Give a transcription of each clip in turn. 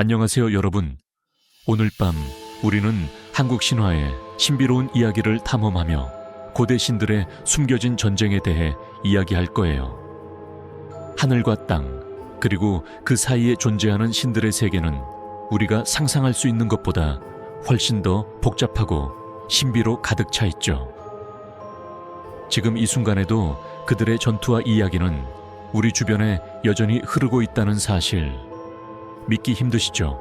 안녕하세요, 여러분. 오늘 밤 우리는 한국 신화의 신비로운 이야기를 탐험하며 고대 신들의 숨겨진 전쟁에 대해 이야기할 거예요. 하늘과 땅, 그리고 그 사이에 존재하는 신들의 세계는 우리가 상상할 수 있는 것보다 훨씬 더 복잡하고 신비로 가득 차 있죠. 지금 이 순간에도 그들의 전투와 이야기는 우리 주변에 여전히 흐르고 있다는 사실, 믿기 힘드시죠?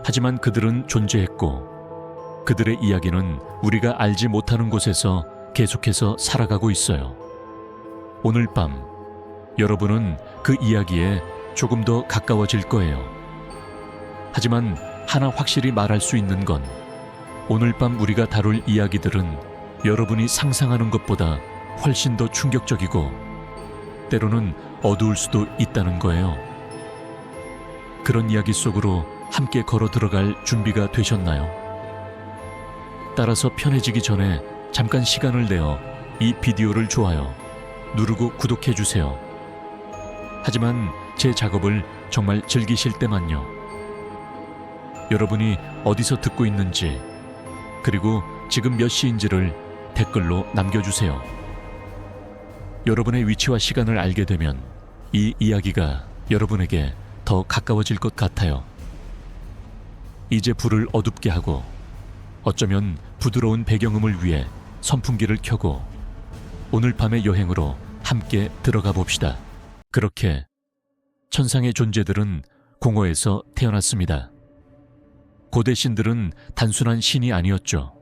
하지만 그들은 존재했고 그들의 이야기는 우리가 알지 못하는 곳에서 계속해서 살아가고 있어요. 오늘 밤 여러분은 그 이야기에 조금 더 가까워질 거예요. 하지만 하나 확실히 말할 수 있는 건 오늘 밤 우리가 다룰 이야기들은 여러분이 상상하는 것보다 훨씬 더 충격적이고 때로는 어두울 수도 있다는 거예요. 그런 이야기 속으로 함께 걸어 들어갈 준비가 되셨나요? 따라서 편해지기 전에 잠깐 시간을 내어 이 비디오를 좋아요 누르고 구독해 주세요. 하지만 제 작업을 정말 즐기실 때만요. 여러분이 어디서 듣고 있는지, 그리고 지금 몇 시인지를 댓글로 남겨주세요. 여러분의 위치와 시간을 알게 되면 이 이야기가 여러분에게 더 가까워질 것 같아요. 이제 불을 어둡게 하고 어쩌면 부드러운 배경음을 위해 선풍기를 켜고 오늘 밤의 여행으로 함께 들어가 봅시다. 그렇게 천상의 존재들은 공허에서 태어났습니다. 고대 신들은 단순한 신이 아니었죠.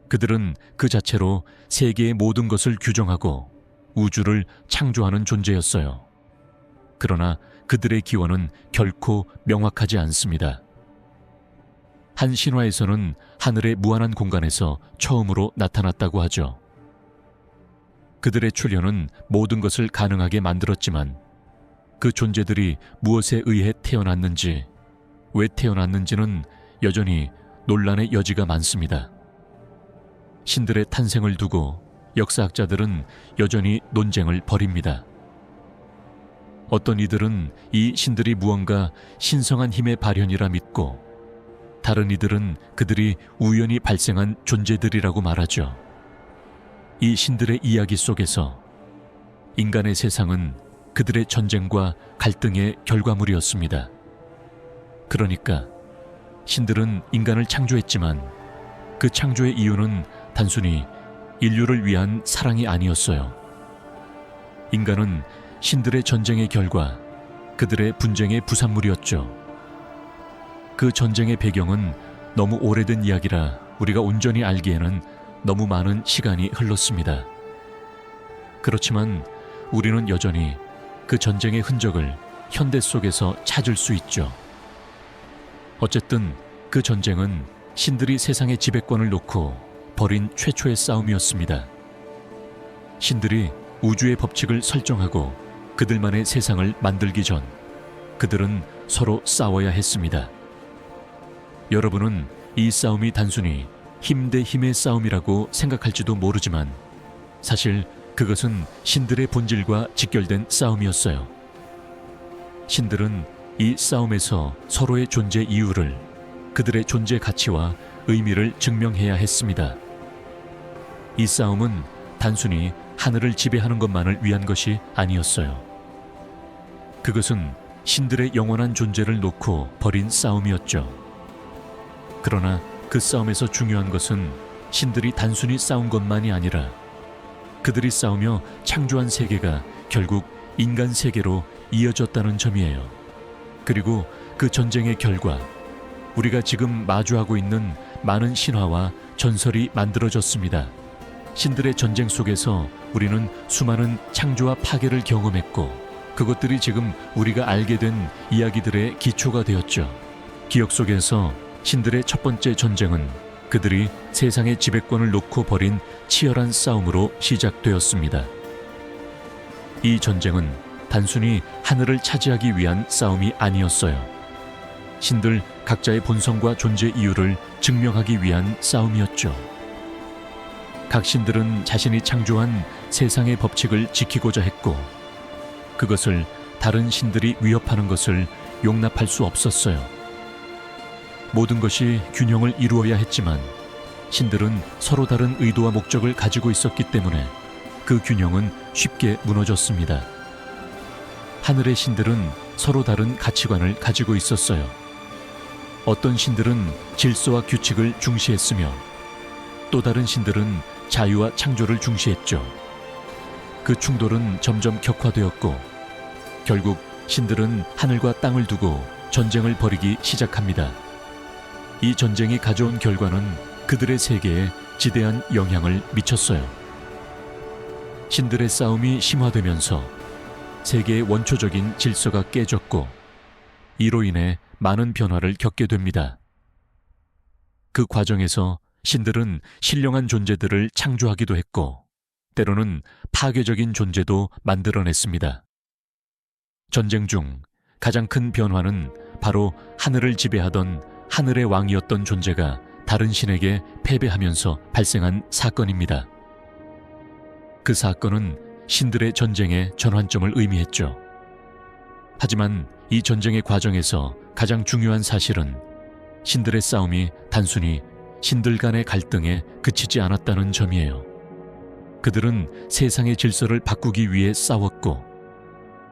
그들은 그 자체로 세계의 모든 것을 규정하고 우주를 창조하는 존재였어요. 그러나 그들의 기원은 결코 명확하지 않습니다. 한 신화에서는 하늘의 무한한 공간에서 처음으로 나타났다고 하죠. 그들의 출현은 모든 것을 가능하게 만들었지만 그 존재들이 무엇에 의해 태어났는지, 왜 태어났는지는 여전히 논란의 여지가 많습니다. 신들의 탄생을 두고 역사학자들은 여전히 논쟁을 벌입니다. 어떤 이들은 이 신들이 무언가 신성한 힘의 발현이라 믿고, 다른 이들은 그들이 우연히 발생한 존재들이라고 말하죠. 이 신들의 이야기 속에서 인간의 세상은 그들의 전쟁과 갈등의 결과물이었습니다. 그러니까 신들은 인간을 창조했지만 그 창조의 이유는 단순히 인류를 위한 사랑이 아니었어요. 인간은 신들의 전쟁의 결과, 그들의 분쟁의 부산물이었죠. 그 전쟁의 배경은 너무 오래된 이야기라 우리가 온전히 알기에는 너무 많은 시간이 흘렀습니다. 그렇지만 우리는 여전히 그 전쟁의 흔적을 현대 속에서 찾을 수 있죠. 어쨌든 그 전쟁은 신들이 세상의 지배권을 놓고 벌인 최초의 싸움이었습니다. 신들이 우주의 법칙을 설정하고 그들만의 세상을 만들기 전 그들은 서로 싸워야 했습니다. 여러분은 이 싸움이 단순히 힘 대 힘의 싸움이라고 생각할지도 모르지만 사실 그것은 신들의 본질과 직결된 싸움이었어요. 신들은 이 싸움에서 서로의 존재 이유를, 그들의 존재 가치와 의미를 증명해야 했습니다. 이 싸움은 단순히 하늘을 지배하는 것만을 위한 것이 아니었어요. 그것은 신들의 영원한 존재를 놓고 벌인 싸움이었죠. 그러나 그 싸움에서 중요한 것은 신들이 단순히 싸운 것만이 아니라 그들이 싸우며 창조한 세계가 결국 인간 세계로 이어졌다는 점이에요. 그리고 그 전쟁의 결과 우리가 지금 마주하고 있는 많은 신화와 전설이 만들어졌습니다. 신들의 전쟁 속에서 우리는 수많은 창조와 파괴를 경험했고 그것들이 지금 우리가 알게 된 이야기들의 기초가 되었죠. 기억 속에서 신들의 첫 번째 전쟁은 그들이 세상의 지배권을 놓고 벌인 치열한 싸움으로 시작되었습니다. 이 전쟁은 단순히 하늘을 차지하기 위한 싸움이 아니었어요. 신들 각자의 본성과 존재 이유를 증명하기 위한 싸움이었죠. 각 신들은 자신이 창조한 세상의 법칙을 지키고자 했고 그것을 다른 신들이 위협하는 것을 용납할 수 없었어요. 모든 것이 균형을 이루어야 했지만 신들은 서로 다른 의도와 목적을 가지고 있었기 때문에 그 균형은 쉽게 무너졌습니다. 하늘의 신들은 서로 다른 가치관을 가지고 있었어요. 어떤 신들은 질서와 규칙을 중시했으며 또 다른 신들은 자유와 창조를 중시했죠. 그 충돌은 점점 격화되었고 결국 신들은 하늘과 땅을 두고 전쟁을 벌이기 시작합니다. 이 전쟁이 가져온 결과는 그들의 세계에 지대한 영향을 미쳤어요. 신들의 싸움이 심화되면서 세계의 원초적인 질서가 깨졌고 이로 인해 많은 변화를 겪게 됩니다. 그 과정에서 신들은 신령한 존재들을 창조하기도 했고 때로는 파괴적인 존재도 만들어냈습니다. 전쟁 중 가장 큰 변화는 바로 하늘을 지배하던 하늘의 왕이었던 존재가 다른 신에게 패배하면서 발생한 사건입니다. 그 사건은 신들의 전쟁의 전환점을 의미했죠. 하지만 이 전쟁의 과정에서 가장 중요한 사실은 신들의 싸움이 단순히 신들 간의 갈등에 그치지 않았다는 점이에요. 그들은 세상의 질서를 바꾸기 위해 싸웠고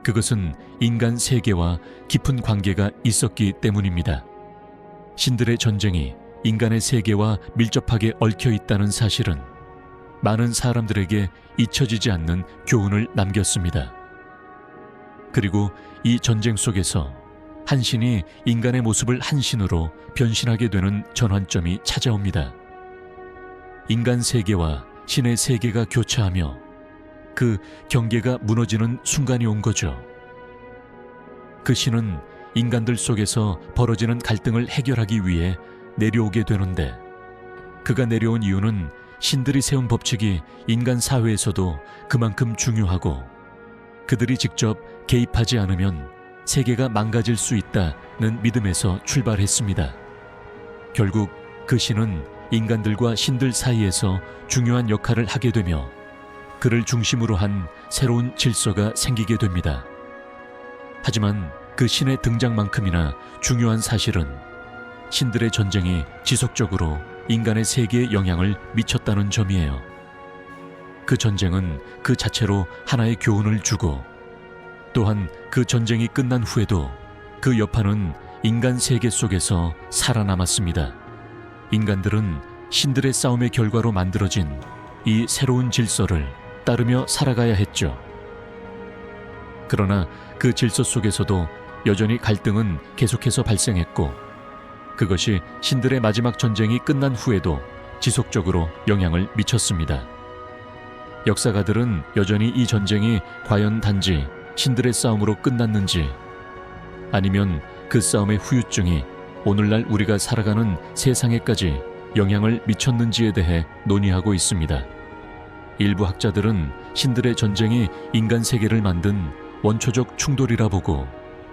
그것은 인간 세계와 깊은 관계가 있었기 때문입니다. 신들의 전쟁이 인간의 세계와 밀접하게 얽혀 있다는 사실은 많은 사람들에게 잊혀지지 않는 교훈을 남겼습니다. 그리고 이 전쟁 속에서 한 신이 인간의 모습을 한 신으로 변신하게 되는 전환점이 찾아옵니다. 인간 세계와 신의 세계가 교차하며 그 경계가 무너지는 순간이 온 거죠. 그 신은 인간들 속에서 벌어지는 갈등을 해결하기 위해 내려오게 되는데 그가 내려온 이유는 신들이 세운 법칙이 인간 사회에서도 그만큼 중요하고 그들이 직접 개입하지 않으면 세계가 망가질 수 있다는 믿음에서 출발했습니다. 결국 그 신은 인간들과 신들 사이에서 중요한 역할을 하게 되며 그를 중심으로 한 새로운 질서가 생기게 됩니다. 하지만 그 신의 등장만큼이나 중요한 사실은 신들의 전쟁이 지속적으로 인간의 세계에 영향을 미쳤다는 점이에요. 그 전쟁은 그 자체로 하나의 교훈을 주고 또한 그 전쟁이 끝난 후에도 그 여파는 인간 세계 속에서 살아남았습니다. 인간들은 신들의 싸움의 결과로 만들어진 이 새로운 질서를 따르며 살아가야 했죠. 그러나 그 질서 속에서도 여전히 갈등은 계속해서 발생했고 그것이 신들의 마지막 전쟁이 끝난 후에도 지속적으로 영향을 미쳤습니다. 역사가들은 여전히 이 전쟁이 과연 단지 신들의 싸움으로 끝났는지 아니면 그 싸움의 후유증이 오늘날 우리가 살아가는 세상에까지 영향을 미쳤는지에 대해 논의하고 있습니다. 일부 학자들은 신들의 전쟁이 인간 세계를 만든 원초적 충돌이라 보고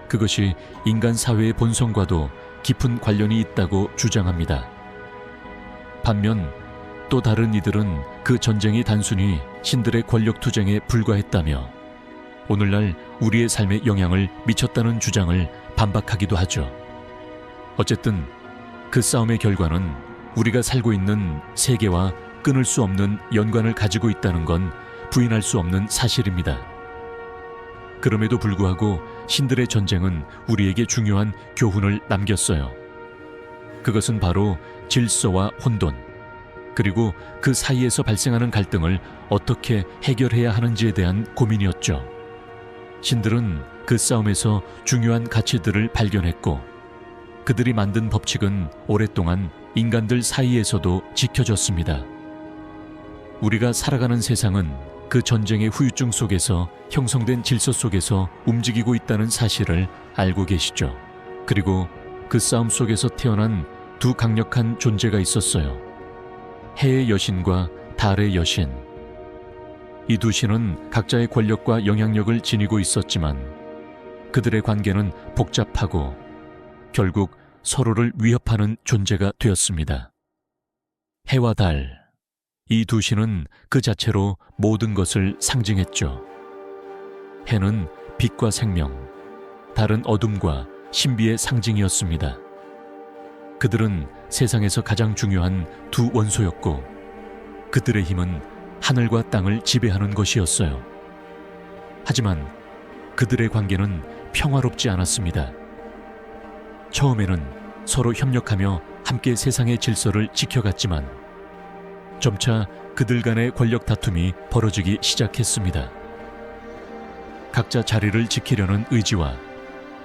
그것이 인간 사회의 본성과도 깊은 관련이 있다고 주장합니다. 반면 또 다른 이들은 그 전쟁이 단순히 신들의 권력 투쟁에 불과했다며 오늘날 우리의 삶에 영향을 미쳤다는 주장을 반박하기도 하죠. 어쨌든 그 싸움의 결과는 우리가 살고 있는 세계와 끊을 수 없는 연관을 가지고 있다는 건 부인할 수 없는 사실입니다. 그럼에도 불구하고 신들의 전쟁은 우리에게 중요한 교훈을 남겼어요. 그것은 바로 질서와 혼돈, 그리고 그 사이에서 발생하는 갈등을 어떻게 해결해야 하는지에 대한 고민이었죠. 신들은 그 싸움에서 중요한 가치들을 발견했고 그들이 만든 법칙은 오랫동안 인간들 사이에서도 지켜졌습니다. 우리가 살아가는 세상은 그 전쟁의 후유증 속에서 형성된 질서 속에서 움직이고 있다는 사실을 알고 계시죠. 그리고 그 싸움 속에서 태어난 두 강력한 존재가 있었어요. 해의 여신과 달의 여신. 이 두 신은 각자의 권력과 영향력을 지니고 있었지만 그들의 관계는 복잡하고 결국 서로를 위협하는 존재가 되었습니다. 해와 달, 이 두 신은 그 자체로 모든 것을 상징했죠. 해는 빛과 생명, 달은 어둠과 신비의 상징이었습니다. 그들은 세상에서 가장 중요한 두 원소였고 그들의 힘은 하늘과 땅을 지배하는 것이었어요. 하지만 그들의 관계는 평화롭지 않았습니다. 처음에는 서로 협력하며 함께 세상의 질서를 지켜갔지만 점차 그들 간의 권력 다툼이 벌어지기 시작했습니다. 각자 자리를 지키려는 의지와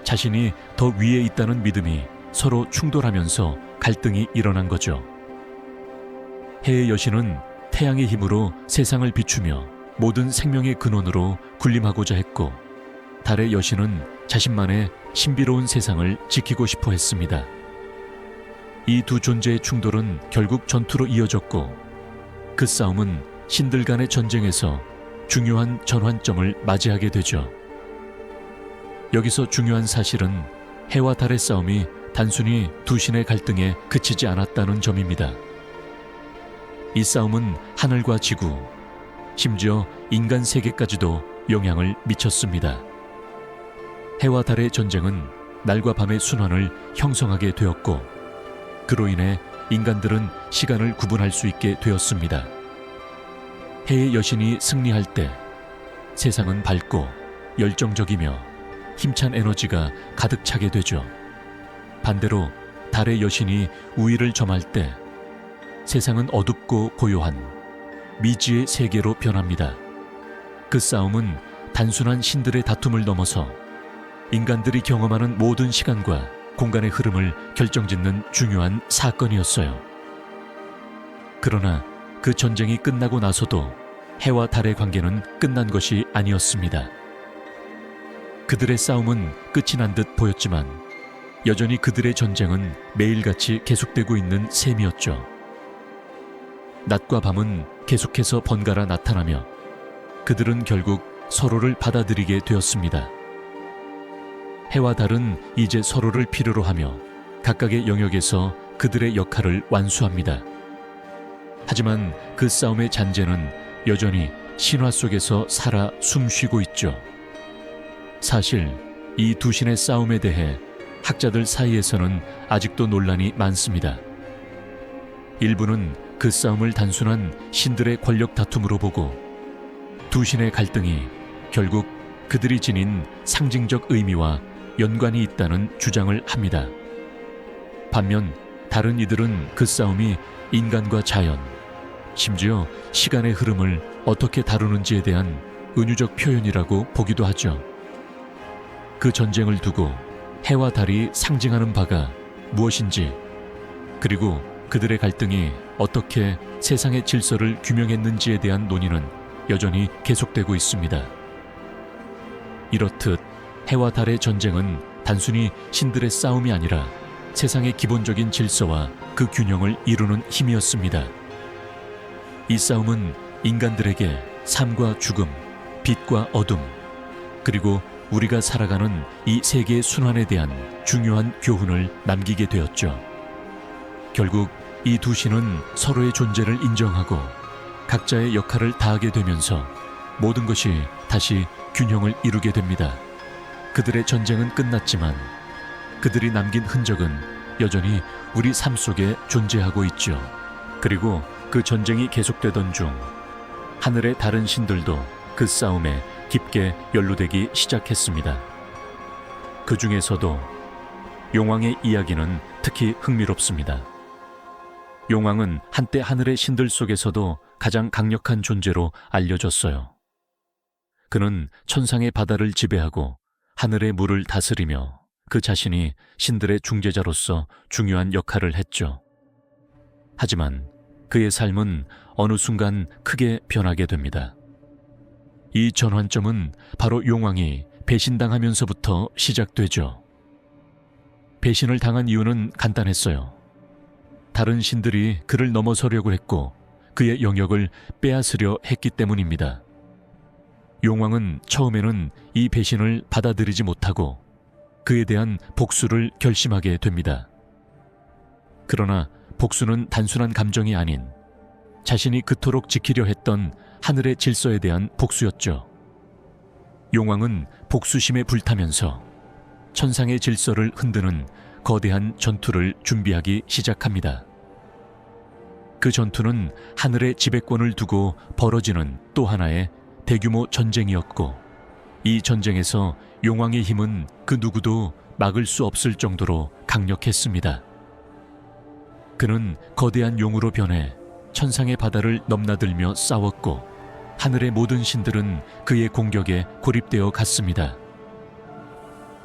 자신이 더 위에 있다는 믿음이 서로 충돌하면서 갈등이 일어난 거죠. 해의 여신은 태양의 힘으로 세상을 비추며 모든 생명의 근원으로 군림하고자 했고 달의 여신은 자신만의 신비로운 세상을 지키고 싶어 했습니다. 이 두 존재의 충돌은 결국 전투로 이어졌고 그 싸움은 신들 간의 전쟁에서 중요한 전환점을 맞이하게 되죠. 여기서 중요한 사실은 해와 달의 싸움이 단순히 두 신의 갈등에 그치지 않았다는 점입니다. 이 싸움은 하늘과 지구, 심지어 인간 세계까지도 영향을 미쳤습니다. 해와 달의 전쟁은 날과 밤의 순환을 형성하게 되었고 그로 인해 인간들은 시간을 구분할 수 있게 되었습니다. 해의 여신이 승리할 때 세상은 밝고 열정적이며 힘찬 에너지가 가득 차게 되죠. 반대로 달의 여신이 우위를 점할 때 세상은 어둡고 고요한 미지의 세계로 변합니다. 그 싸움은 단순한 신들의 다툼을 넘어서 인간들이 경험하는 모든 시간과 공간의 흐름을 결정짓는 중요한 사건이었어요. 그러나 그 전쟁이 끝나고 나서도 해와 달의 관계는 끝난 것이 아니었습니다. 그들의 싸움은 끝이 난 듯 보였지만 여전히 그들의 전쟁은 매일같이 계속되고 있는 셈이었죠. 낮과 밤은 계속해서 번갈아 나타나며 그들은 결국 서로를 받아들이게 되었습니다. 해와 달은 이제 서로를 필요로 하며 각각의 영역에서 그들의 역할을 완수합니다. 하지만 그 싸움의 잔재는 여전히 신화 속에서 살아 숨쉬고 있죠. 사실 이 두 신의 싸움에 대해 학자들 사이에서는 아직도 논란이 많습니다. 일부는 그 싸움을 단순한 신들의 권력 다툼으로 보고 두 신의 갈등이 결국 그들이 지닌 상징적 의미와 연관이 있다는 주장을 합니다. 반면 다른 이들은 그 싸움이 인간과 자연, 심지어 시간의 흐름을 어떻게 다루는지에 대한 은유적 표현이라고 보기도 하죠. 그 전쟁을 두고 해와 달이 상징하는 바가 무엇인지, 그리고 그들의 갈등이 어떻게 세상의 질서를 규명했는지에 대한 논의는 여전히 계속되고 있습니다. 이렇듯 해와 달의 전쟁은 단순히 신들의 싸움이 아니라 세상의 기본적인 질서와 그 균형을 이루는 힘이었습니다. 이 싸움은 인간들에게 삶과 죽음, 빛과 어둠, 그리고 우리가 살아가는 이 세계의 순환에 대한 중요한 교훈을 남기게 되었죠. 결국 이 두 신은 서로의 존재를 인정하고 각자의 역할을 다하게 되면서 모든 것이 다시 균형을 이루게 됩니다. 그들의 전쟁은 끝났지만 그들이 남긴 흔적은 여전히 우리 삶 속에 존재하고 있죠. 그리고 그 전쟁이 계속되던 중 하늘의 다른 신들도 그 싸움에 깊게 연루되기 시작했습니다. 그 중에서도 용왕의 이야기는 특히 흥미롭습니다. 용왕은 한때 하늘의 신들 속에서도 가장 강력한 존재로 알려졌어요. 그는 천상의 바다를 지배하고 하늘의 물을 다스리며 그 자신이 신들의 중재자로서 중요한 역할을 했죠. 하지만 그의 삶은 어느 순간 크게 변하게 됩니다. 이 전환점은 바로 용왕이 배신당하면서부터 시작되죠. 배신을 당한 이유는 간단했어요. 다른 신들이 그를 넘어서려고 했고 그의 영역을 빼앗으려 했기 때문입니다. 용왕은 처음에는 이 배신을 받아들이지 못하고 그에 대한 복수를 결심하게 됩니다. 그러나 복수는 단순한 감정이 아닌 자신이 그토록 지키려 했던 하늘의 질서에 대한 복수였죠. 용왕은 복수심에 불타면서 천상의 질서를 흔드는 거대한 전투를 준비하기 시작합니다. 그 전투는 하늘의 지배권을 두고 벌어지는 또 하나의 대규모 전쟁이었고, 이 전쟁에서 용왕의 힘은 그 누구도 막을 수 없을 정도로 강력했습니다. 그는 거대한 용으로 변해 천상의 바다를 넘나들며 싸웠고, 하늘의 모든 신들은 그의 공격에 고립되어 갔습니다.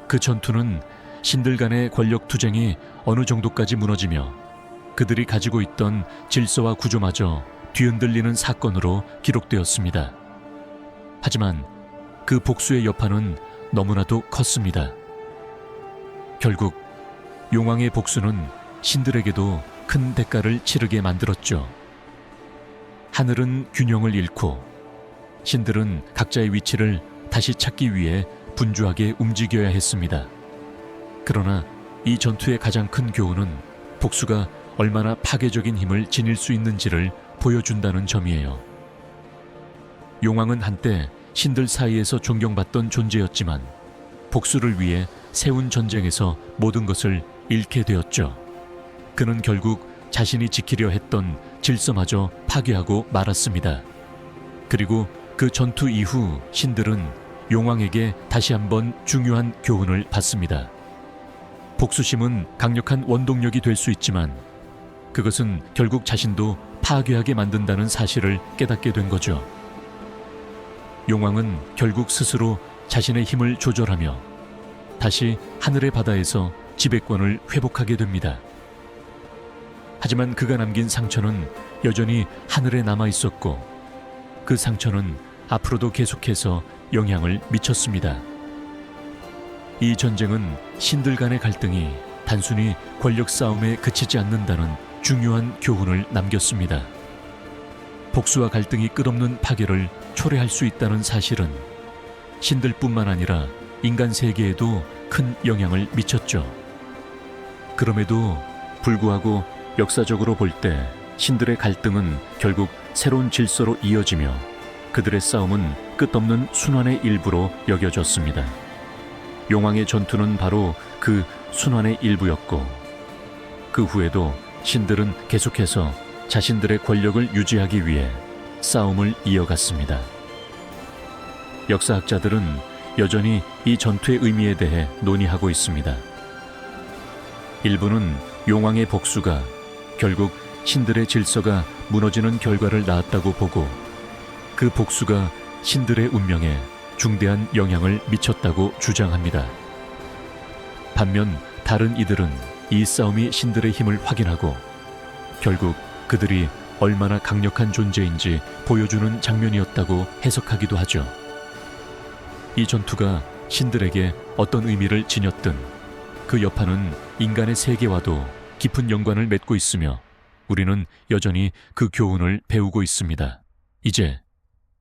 그 전투는 신들 간의 권력 투쟁이 어느 정도까지 무너지며 그들이 가지고 있던 질서와 구조마저 뒤흔들리는 사건으로 기록되었습니다. 하지만 그 복수의 여파는 너무나도 컸습니다. 결국 용왕의 복수는 신들에게도 큰 대가를 치르게 만들었죠. 하늘은 균형을 잃고 신들은 각자의 위치를 다시 찾기 위해 분주하게 움직여야 했습니다. 그러나 이 전투의 가장 큰 교훈은 복수가 얼마나 파괴적인 힘을 지닐 수 있는지를 보여준다는 점이에요. 용왕은 한때 신들 사이에서 존경받던 존재였지만 복수를 위해 세운 전쟁에서 모든 것을 잃게 되었죠. 그는 결국 자신이 지키려 했던 질서마저 파괴하고 말았습니다. 그리고 그 전투 이후 신들은 용왕에게 다시 한번 중요한 교훈을 받습니다. 복수심은 강력한 원동력이 될 수 있지만 그것은 결국 자신도 파괴하게 만든다는 사실을 깨닫게 된 거죠. 용왕은 결국 스스로 자신의 힘을 조절하며 다시 하늘의 바다에서 지배권을 회복하게 됩니다. 하지만 그가 남긴 상처는 여전히 하늘에 남아 있었고, 그 상처는 앞으로도 계속해서 영향을 미쳤습니다. 이 전쟁은 신들 간의 갈등이 단순히 권력 싸움에 그치지 않는다는 중요한 교훈을 남겼습니다. 복수와 갈등이 끝없는 파괴를 초래할 수 있다는 사실은 신들뿐만 아니라 인간 세계에도 큰 영향을 미쳤죠. 그럼에도 불구하고 역사적으로 볼 때 신들의 갈등은 결국 새로운 질서로 이어지며 그들의 싸움은 끝없는 순환의 일부로 여겨졌습니다. 용왕의 전투는 바로 그 순환의 일부였고, 그 후에도 신들은 계속해서 자신들의 권력을 유지하기 위해 싸움을 이어갔습니다. 역사학자들은 여전히 이 전투의 의미에 대해 논의하고 있습니다. 일부는 용왕의 복수가 결국 신들의 질서가 무너지는 결과를 낳았다고 보고, 그 복수가 신들의 운명에 중대한 영향을 미쳤다고 주장합니다. 반면 다른 이들은 이 싸움이 신들의 힘을 확인하고 결국 그들이 얼마나 강력한 존재인지 보여주는 장면이었다고 해석하기도 하죠. 이 전투가 신들에게 어떤 의미를 지녔든 그 여파는 인간의 세계와도 깊은 연관을 맺고 있으며 우리는 여전히 그 교훈을 배우고 있습니다. 이제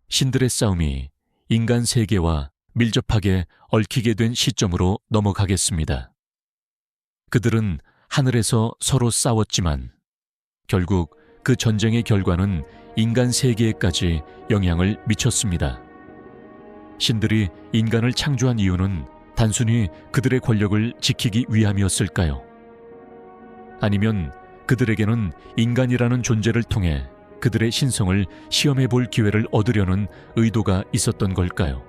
신들의 싸움이 인간 세계와 밀접하게 얽히게 된 시점으로 넘어가겠습니다. 그들은 하늘에서 서로 싸웠지만 결국 그 전쟁의 결과는 인간 세계에까지 영향을 미쳤습니다. 신들이 인간을 창조한 이유는 단순히 그들의 권력을 지키기 위함이었을까요? 아니면 그들에게는 인간이라는 존재를 통해 그들의 신성을 시험해 볼 기회를 얻으려는 의도가 있었던 걸까요?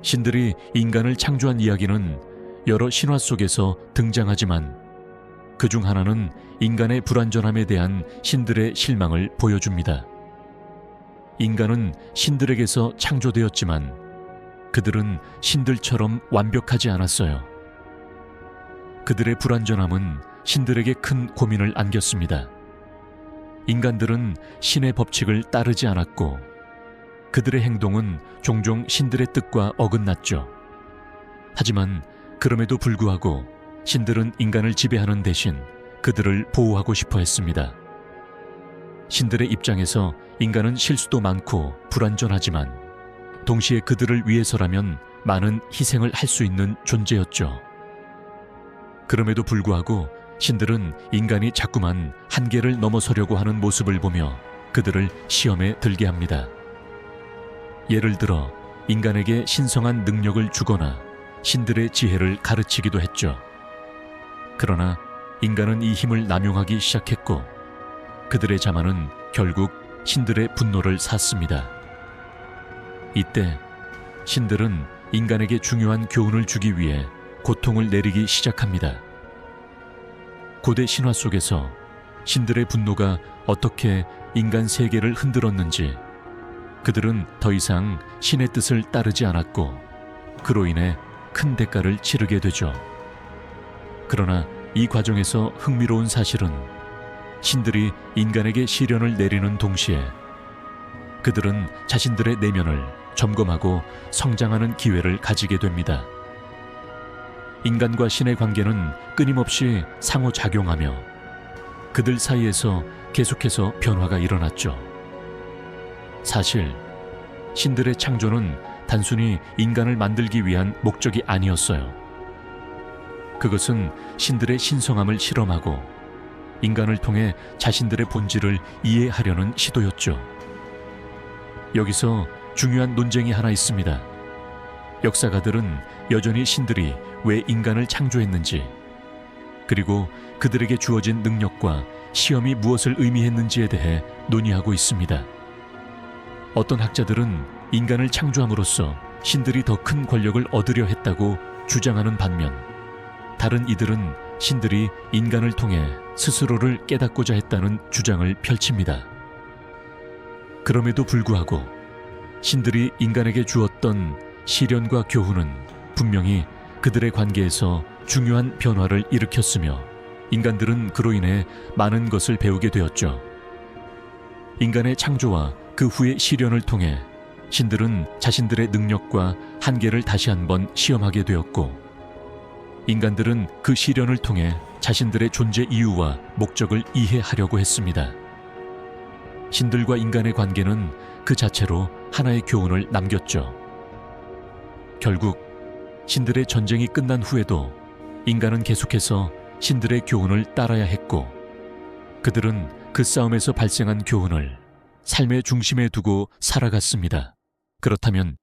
신들이 인간을 창조한 이야기는 여러 신화 속에서 등장하지만 그중 하나는 인간의 불완전함에 대한 신들의 실망을 보여줍니다. 인간은 신들에게서 창조되었지만 그들은 신들처럼 완벽하지 않았어요. 그들의 불완전함은 신들에게 큰 고민을 안겼습니다. 인간들은 신의 법칙을 따르지 않았고 그들의 행동은 종종 신들의 뜻과 어긋났죠. 하지만 그럼에도 불구하고 신들은 인간을 지배하는 대신 그들을 보호하고 싶어 했습니다. 신들의 입장에서 인간은 실수도 많고 불완전하지만 동시에 그들을 위해서라면 많은 희생을 할 수 있는 존재였죠. 그럼에도 불구하고 신들은 인간이 자꾸만 한계를 넘어서려고 하는 모습을 보며 그들을 시험에 들게 합니다. 예를 들어 인간에게 신성한 능력을 주거나 신들의 지혜를 가르치기도 했죠. 그러나 인간은 이 힘을 남용하기 시작했고 그들의 자만은 결국 신들의 분노를 샀습니다. 이때 신들은 인간에게 중요한 교훈을 주기 위해 고통을 내리기 시작합니다. 고대 신화 속에서 신들의 분노가 어떻게 인간 세계를 흔들었는지 그들은 더 이상 신의 뜻을 따르지 않았고 그로 인해 큰 대가를 치르게 되죠. 그러나 이 과정에서 흥미로운 사실은 신들이 인간에게 시련을 내리는 동시에 그들은 자신들의 내면을 점검하고 성장하는 기회를 가지게 됩니다. 인간과 신의 관계는 끊임없이 상호작용하며 그들 사이에서 계속해서 변화가 일어났죠. 사실 신들의 창조는 단순히 인간을 만들기 위한 목적이 아니었어요. 그것은 신들의 신성함을 실험하고 인간을 통해 자신들의 본질을 이해하려는 시도였죠. 여기서 중요한 논쟁이 하나 있습니다. 역사가들은 여전히 신들이 왜 인간을 창조했는지, 그리고 그들에게 주어진 능력과 시험이 무엇을 의미했는지에 대해 논의하고 있습니다. 어떤 학자들은 인간을 창조함으로써 신들이 더 큰 권력을 얻으려 했다고 주장하는 반면, 다른 이들은 신들이 인간을 통해 스스로를 깨닫고자 했다는 주장을 펼칩니다. 그럼에도 불구하고 신들이 인간에게 주었던 시련과 교훈은 분명히 그들의 관계에서 중요한 변화를 일으켰으며 인간들은 그로 인해 많은 것을 배우게 되었죠. 인간의 창조와 그 후의 시련을 통해 신들은 자신들의 능력과 한계를 다시 한번 시험하게 되었고 인간들은 그 시련을 통해 자신들의 존재 이유와 목적을 이해하려고 했습니다. 신들과 인간의 관계는 그 자체로 하나의 교훈을 남겼죠. 결국 신들의 전쟁이 끝난 후에도 인간은 계속해서 신들의 교훈을 따라야 했고 그들은 그 싸움에서 발생한 교훈을 삶의 중심에 두고 살아갔습니다. 그렇다면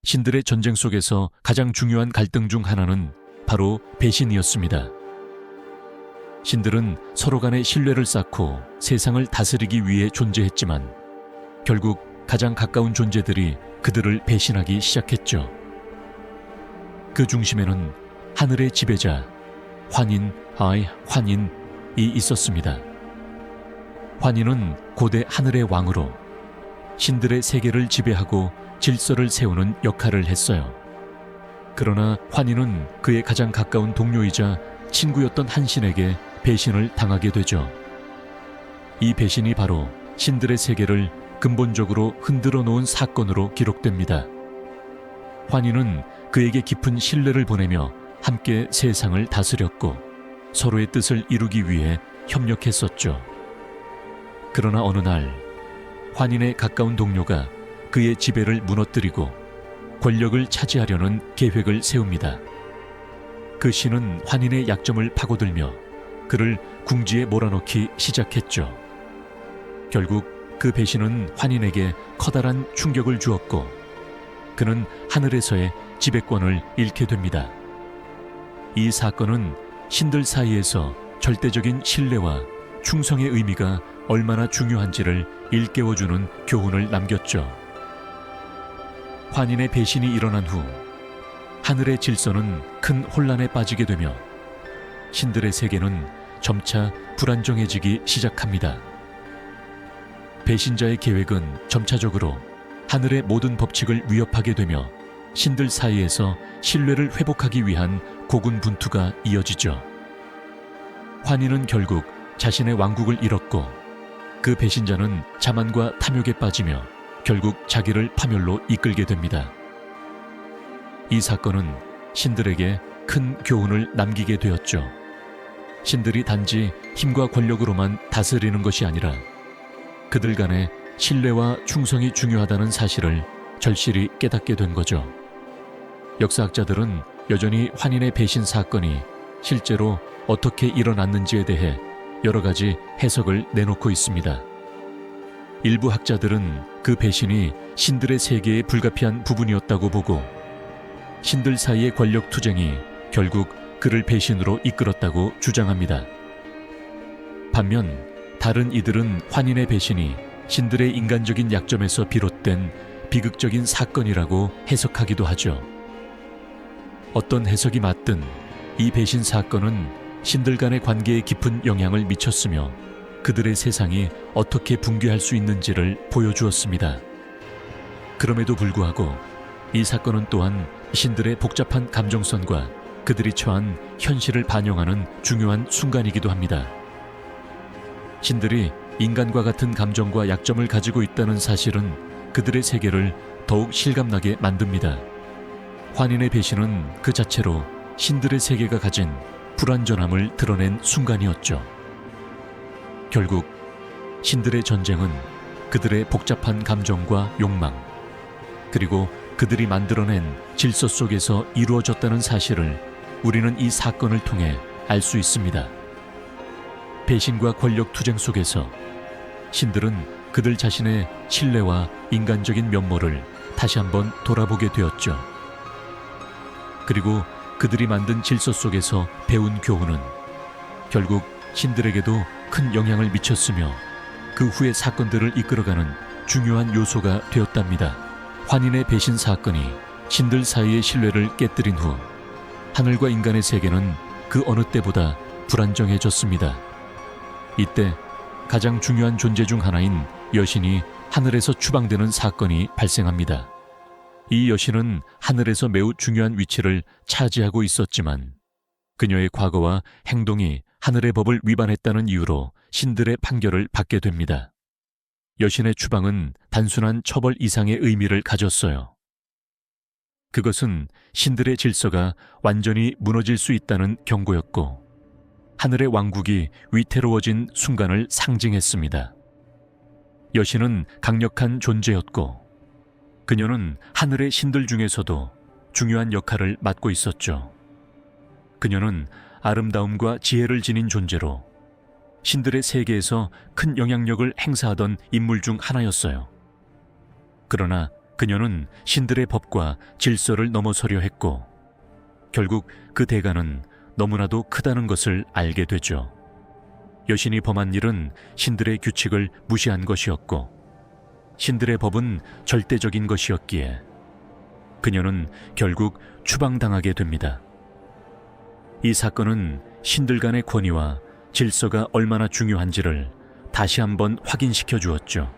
신들의 전쟁 속에서 가장 중요한 갈등 중 하나는 바로 배신이었습니다. 신들은 서로 간의 신뢰를 쌓고 세상을 다스리기 위해 존재했지만 결국 가장 가까운 존재들이 그들을 배신하기 시작했죠. 그 중심에는 하늘의 지배자 환인이 있었습니다. 환인은 고대 하늘의 왕으로 신들의 세계를 지배하고 질서를 세우는 역할을 했어요. 그러나 환인은 그의 가장 가까운 동료이자 친구였던 한신에게 배신을 당하게 되죠. 이 배신이 바로 신들의 세계를 근본적으로 흔들어 놓은 사건으로 기록됩니다. 환인은 그에게 깊은 신뢰를 보내며 함께 세상을 다스렸고 서로의 뜻을 이루기 위해 협력했었죠. 그러나 어느 날 환인의 가까운 동료가 그의 지배를 무너뜨리고 권력을 차지하려는 계획을 세웁니다. 그 신은 환인의 약점을 파고들며 그를 궁지에 몰아넣기 시작했죠. 결국 그 배신은 환인에게 커다란 충격을 주었고 그는 하늘에서의 지배권을 잃게 됩니다. 이 사건은 신들 사이에서 절대적인 신뢰와 충성의 의미가 얼마나 중요한지를 일깨워주는 교훈을 남겼죠. 환인의 배신이 일어난 후 하늘의 질서는 큰 혼란에 빠지게 되며 신들의 세계는 점차 불안정해지기 시작합니다. 배신자의 계획은 점차적으로 하늘의 모든 법칙을 위협하게 되며 신들 사이에서 신뢰를 회복하기 위한 고군분투가 이어지죠. 환인은 결국 자신의 왕국을 잃었고 그 배신자는 자만과 탐욕에 빠지며 결국 자기를 파멸로 이끌게 됩니다. 이 사건은 신들에게 큰 교훈을 남기게 되었죠. 신들이 단지 힘과 권력으로만 다스리는 것이 아니라 그들 간의 신뢰와 충성이 중요하다는 사실을 절실히 깨닫게 된 거죠. 역사학자들은 여전히 환인의 배신 사건이 실제로 어떻게 일어났는지에 대해 여러 가지 해석을 내놓고 있습니다. 일부 학자들은 그 배신이 신들의 세계의 불가피한 부분이었다고 보고 신들 사이의 권력 투쟁이 결국 그를 배신으로 이끌었다고 주장합니다. 반면 다른 이들은 환인의 배신이 신들의 인간적인 약점에서 비롯된 비극적인 사건이라고 해석하기도 하죠. 어떤 해석이 맞든 이 배신 사건은 신들 간의 관계에 깊은 영향을 미쳤으며 그들의 세상이 어떻게 붕괴할 수 있는지를 보여주었습니다. 그럼에도 불구하고 이 사건은 또한 신들의 복잡한 감정선과 그들이 처한 현실을 반영하는 중요한 순간이기도 합니다. 신들이 인간과 같은 감정과 약점을 가지고 있다는 사실은 그들의 세계를 더욱 실감나게 만듭니다. 환인의 배신은 그 자체로 신들의 세계가 가진 불완전함을 드러낸 순간이었죠. 결국 신들의 전쟁은 그들의 복잡한 감정과 욕망, 그리고 그들이 만들어낸 질서 속에서 이루어졌다는 사실을 우리는 이 사건을 통해 알 수 있습니다. 배신과 권력 투쟁 속에서 신들은 그들 자신의 신뢰와 인간적인 면모를 다시 한번 돌아보게 되었죠. 그리고 그들이 만든 질서 속에서 배운 교훈은 결국 신들에게도 큰 영향을 미쳤으며 그 후의 사건들을 이끌어가는 중요한 요소가 되었답니다. 환인의 배신 사건이 신들 사이의 신뢰를 깨뜨린 후 하늘과 인간의 세계는 그 어느 때보다 불안정해졌습니다. 이때 가장 중요한 존재 중 하나인 여신이 하늘에서 추방되는 사건이 발생합니다. 이 여신은 하늘에서 매우 중요한 위치를 차지하고 있었지만 그녀의 과거와 행동이 하늘의 법을 위반했다는 이유로 신들의 판결을 받게 됩니다. 여신의 추방은 단순한 처벌 이상의 의미를 가졌어요. 그것은 신들의 질서가 완전히 무너질 수 있다는 경고였고 하늘의 왕국이 위태로워진 순간을 상징했습니다. 여신은 강력한 존재였고 그녀는 하늘의 신들 중에서도 중요한 역할을 맡고 있었죠. 그녀는 아름다움과 지혜를 지닌 존재로 신들의 세계에서 큰 영향력을 행사하던 인물 중 하나였어요. 그러나 그녀는 신들의 법과 질서를 넘어서려 했고 결국 그 대가는 너무나도 크다는 것을 알게 되죠. 여신이 범한 일은 신들의 규칙을 무시한 것이었고 신들의 법은 절대적인 것이었기에 그녀는 결국 추방당하게 됩니다. 이 사건은 신들 간의 권위와 질서가 얼마나 중요한지를 다시 한번 확인시켜 주었죠.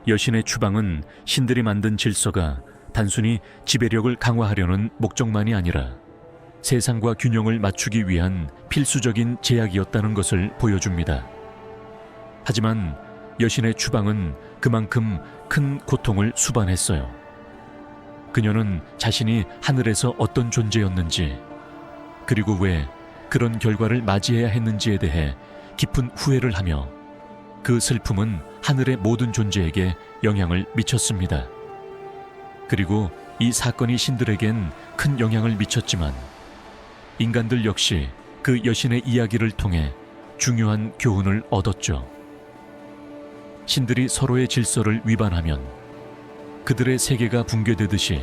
여신의 추방은 신들이 만든 질서가 단순히 지배력을 강화하려는 목적만이 아니라 세상과 균형을 맞추기 위한 필수적인 제약이었다는 것을 보여줍니다. 하지만 여신의 추방은 그만큼 큰 고통을 수반했어요. 그녀는 자신이 하늘에서 어떤 존재였는지, 그리고 왜 그런 결과를 맞이해야 했는지에 대해 깊은 후회를 하며 그 슬픔은 하늘의 모든 존재에게 영향을 미쳤습니다. 그리고 이 사건이 신들에겐 큰 영향을 미쳤지만 인간들 역시 그 여신의 이야기를 통해 중요한 교훈을 얻었죠. 신들이 서로의 질서를 위반하면 그들의 세계가 붕괴되듯이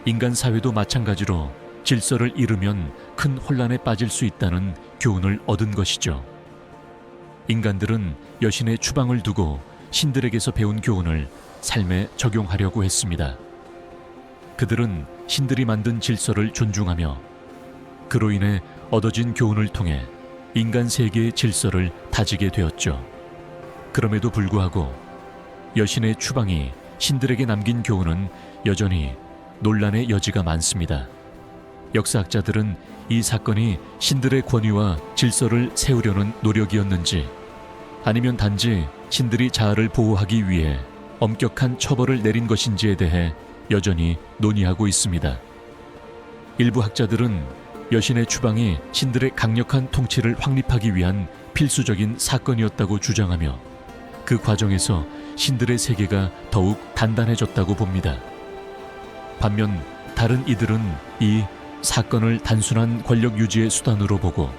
인간 사회도 마찬가지로 질서를 잃으면 큰 혼란에 빠질 수 있다는 교훈을 얻은 것이죠. 인간들은 여신의 추방을 두고 신들에게서 배운 교훈을 삶에 적용하려고 했습니다. 그들은 신들이 만든 질서를 존중하며 그로 인해 얻어진 교훈을 통해 인간 세계의 질서를 다지게 되었죠. 그럼에도 불구하고 여신의 추방이 신들에게 남긴 교훈은 여전히 논란의 여지가 많습니다. 역사학자들은 이 사건이 신들의 권위와 질서를 세우려는 노력이었는지 아니면 단지 신들이 자아를 보호하기 위해 엄격한 처벌을 내린 것인지에 대해 여전히 논의하고 있습니다. 일부 학자들은 여신의 추방이 신들의 강력한 통치를 확립하기 위한 필수적인 사건이었다고 주장하며 그 과정에서 신들의 세계가 더욱 단단해졌다고 봅니다. 반면 다른 이들은 이 사건을 단순한 권력 유지의 수단으로 보고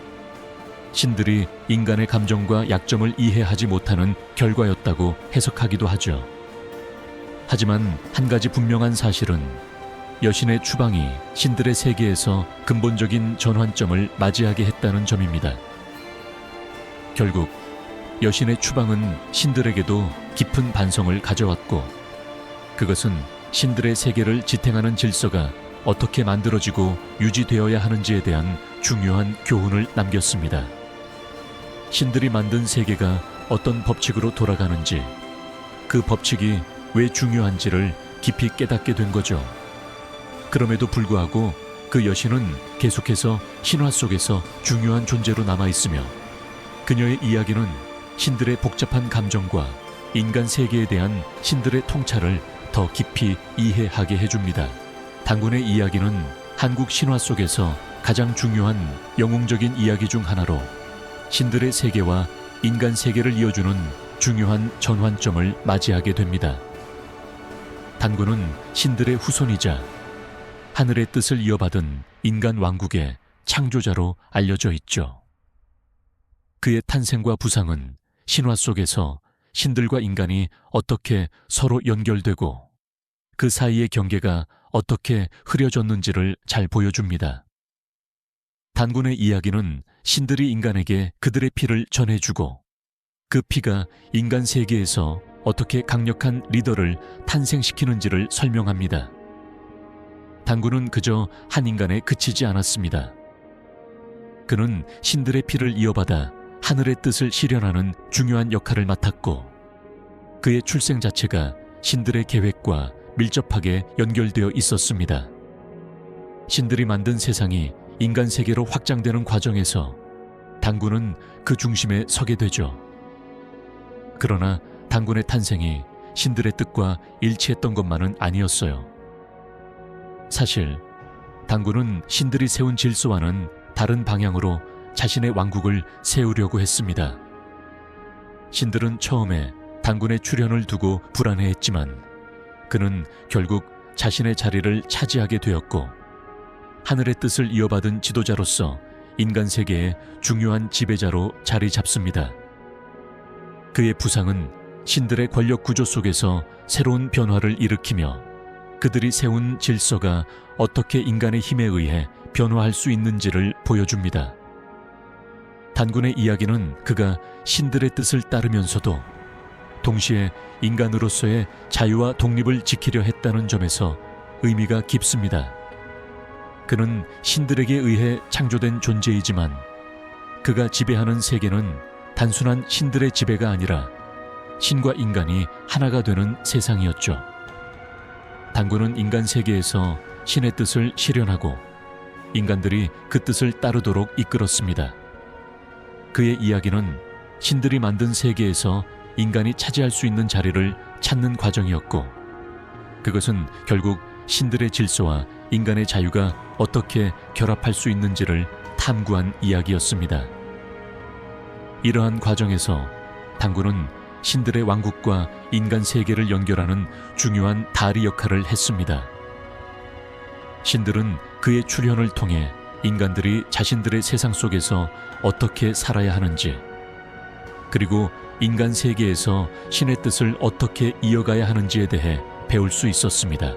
신들이 인간의 감정과 약점을 이해하지 못하는 결과였다고 해석하기도 하죠. 하지만 한 가지 분명한 사실은 여신의 추방이 신들의 세계에서 근본적인 전환점을 맞이하게 했다는 점입니다. 결국 여신의 추방은 신들에게도 깊은 반성을 가져왔고, 그것은 신들의 세계를 지탱하는 질서가 어떻게 만들어지고 유지되어야 하는지에 대한 중요한 교훈을 남겼습니다. 신들이 만든 세계가 어떤 법칙으로 돌아가는지, 그 법칙이 왜 중요한지를 깊이 깨닫게 된 거죠. 그럼에도 불구하고 그 여신은 계속해서 신화 속에서 중요한 존재로 남아있으며, 그녀의 이야기는 신들의 복잡한 감정과 인간 세계에 대한 신들의 통찰을 더 깊이 이해하게 해줍니다. 단군의 이야기는 한국 신화 속에서 가장 중요한 영웅적인 이야기 중 하나로 신들의 세계와 인간 세계를 이어주는 중요한 전환점을 맞이하게 됩니다. 단군은 신들의 후손이자 하늘의 뜻을 이어받은 인간 왕국의 창조자로 알려져 있죠. 그의 탄생과 부상은 신화 속에서 신들과 인간이 어떻게 서로 연결되고 그 사이의 경계가 어떻게 흐려졌는지를 잘 보여줍니다. 단군의 이야기는 신들이 인간에게 그들의 피를 전해주고, 그 피가 인간 세계에서 어떻게 강력한 리더를 탄생시키는지를 설명합니다. 단군은 그저 한 인간에 그치지 않았습니다. 그는 신들의 피를 이어받아 하늘의 뜻을 실현하는 중요한 역할을 맡았고, 그의 출생 자체가 신들의 계획과 밀접하게 연결되어 있었습니다. 신들이 만든 세상이 인간 세계로 확장되는 과정에서 단군은 그 중심에 서게 되죠. 그러나 단군의 탄생이 신들의 뜻과 일치했던 것만은 아니었어요. 사실 단군은 신들이 세운 질서와는 다른 방향으로 자신의 왕국을 세우려고 했습니다. 신들은 처음에 단군의 출현을 두고 불안해했지만 그는 결국 자신의 자리를 차지하게 되었고, 하늘의 뜻을 이어받은 지도자로서 인간 세계의 중요한 지배자로 자리 잡습니다. 그의 부상은 신들의 권력 구조 속에서 새로운 변화를 일으키며 그들이 세운 질서가 어떻게 인간의 힘에 의해 변화할 수 있는지를 보여줍니다. 단군의 이야기는 그가 신들의 뜻을 따르면서도 동시에 인간으로서의 자유와 독립을 지키려 했다는 점에서 의미가 깊습니다. 그는 신들에게 의해 창조된 존재이지만 그가 지배하는 세계는 단순한 신들의 지배가 아니라 신과 인간이 하나가 되는 세상이었죠. 단군은 인간 세계에서 신의 뜻을 실현하고 인간들이 그 뜻을 따르도록 이끌었습니다. 그의 이야기는 신들이 만든 세계에서 인간이 차지할 수 있는 자리를 찾는 과정이었고, 그것은 결국 신들의 질서와 인간의 자유가 어떻게 결합할 수 있는지를 탐구한 이야기였습니다. 이러한 과정에서 단군은 신들의 왕국과 인간 세계를 연결하는 중요한 다리 역할을 했습니다. 신들은 그의 출현을 통해 인간들이 자신들의 세상 속에서 어떻게 살아야 하는지, 그리고 인간 세계에서 신의 뜻을 어떻게 이어가야 하는지에 대해 배울 수 있었습니다.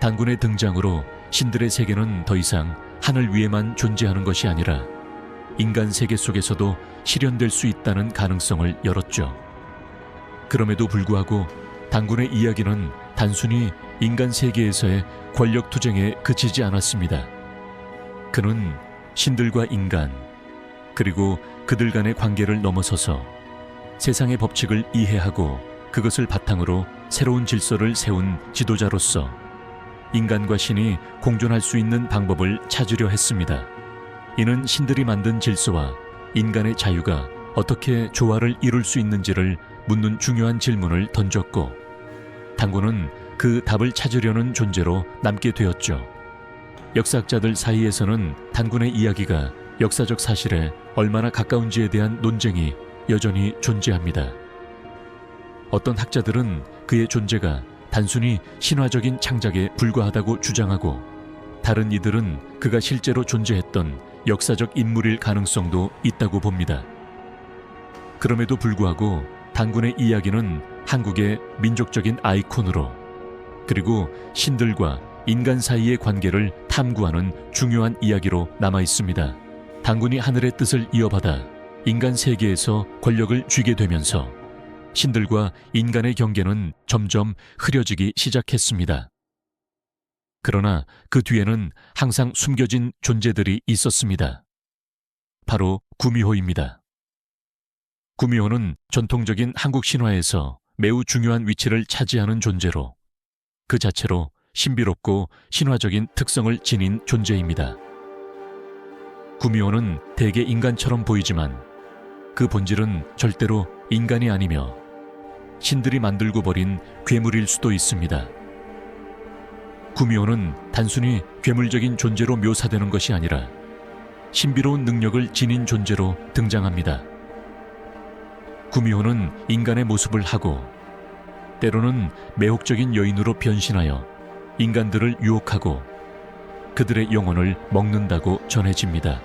단군의 등장으로 신들의 세계는 더 이상 하늘 위에만 존재하는 것이 아니라 인간 세계 속에서도 실현될 수 있다는 가능성을 열었죠. 그럼에도 불구하고 단군의 이야기는 단순히 인간 세계에서의 권력 투쟁에 그치지 않았습니다. 그는 신들과 인간, 그리고 그들 간의 관계를 넘어서서 세상의 법칙을 이해하고 그것을 바탕으로 새로운 질서를 세운 지도자로서 인간과 신이 공존할 수 있는 방법을 찾으려 했습니다. 이는 신들이 만든 질서와 인간의 자유가 어떻게 조화를 이룰 수 있는지를 묻는 중요한 질문을 던졌고, 단군은 그 답을 찾으려는 존재로 남게 되었죠. 역사학자들 사이에서는 단군의 이야기가 역사적 사실에 얼마나 가까운지에 대한 논쟁이 여전히 존재합니다. 어떤 학자들은 그의 존재가 단순히 신화적인 창작에 불과하다고 주장하고, 다른 이들은 그가 실제로 존재했던 역사적 인물일 가능성도 있다고 봅니다. 그럼에도 불구하고 단군의 이야기는 한국의 민족적인 아이콘으로, 그리고 신들과 인간 사이의 관계를 탐구하는 중요한 이야기로 남아 있습니다. 당군이 하늘의 뜻을 이어받아 인간 세계에서 권력을 쥐게 되면서 신들과 인간의 경계는 점점 흐려지기 시작했습니다. 그러나 그 뒤에는 항상 숨겨진 존재들이 있었습니다. 바로 구미호입니다. 구미호는 전통적인 한국 신화에서 매우 중요한 위치를 차지하는 존재로 그 자체로 신비롭고 신화적인 특성을 지닌 존재입니다. 구미호는 대개 인간처럼 보이지만 그 본질은 절대로 인간이 아니며 신들이 만들고 버린 괴물일 수도 있습니다. 구미호는 단순히 괴물적인 존재로 묘사되는 것이 아니라 신비로운 능력을 지닌 존재로 등장합니다. 구미호는 인간의 모습을 하고 때로는 매혹적인 여인으로 변신하여 인간들을 유혹하고 그들의 영혼을 먹는다고 전해집니다.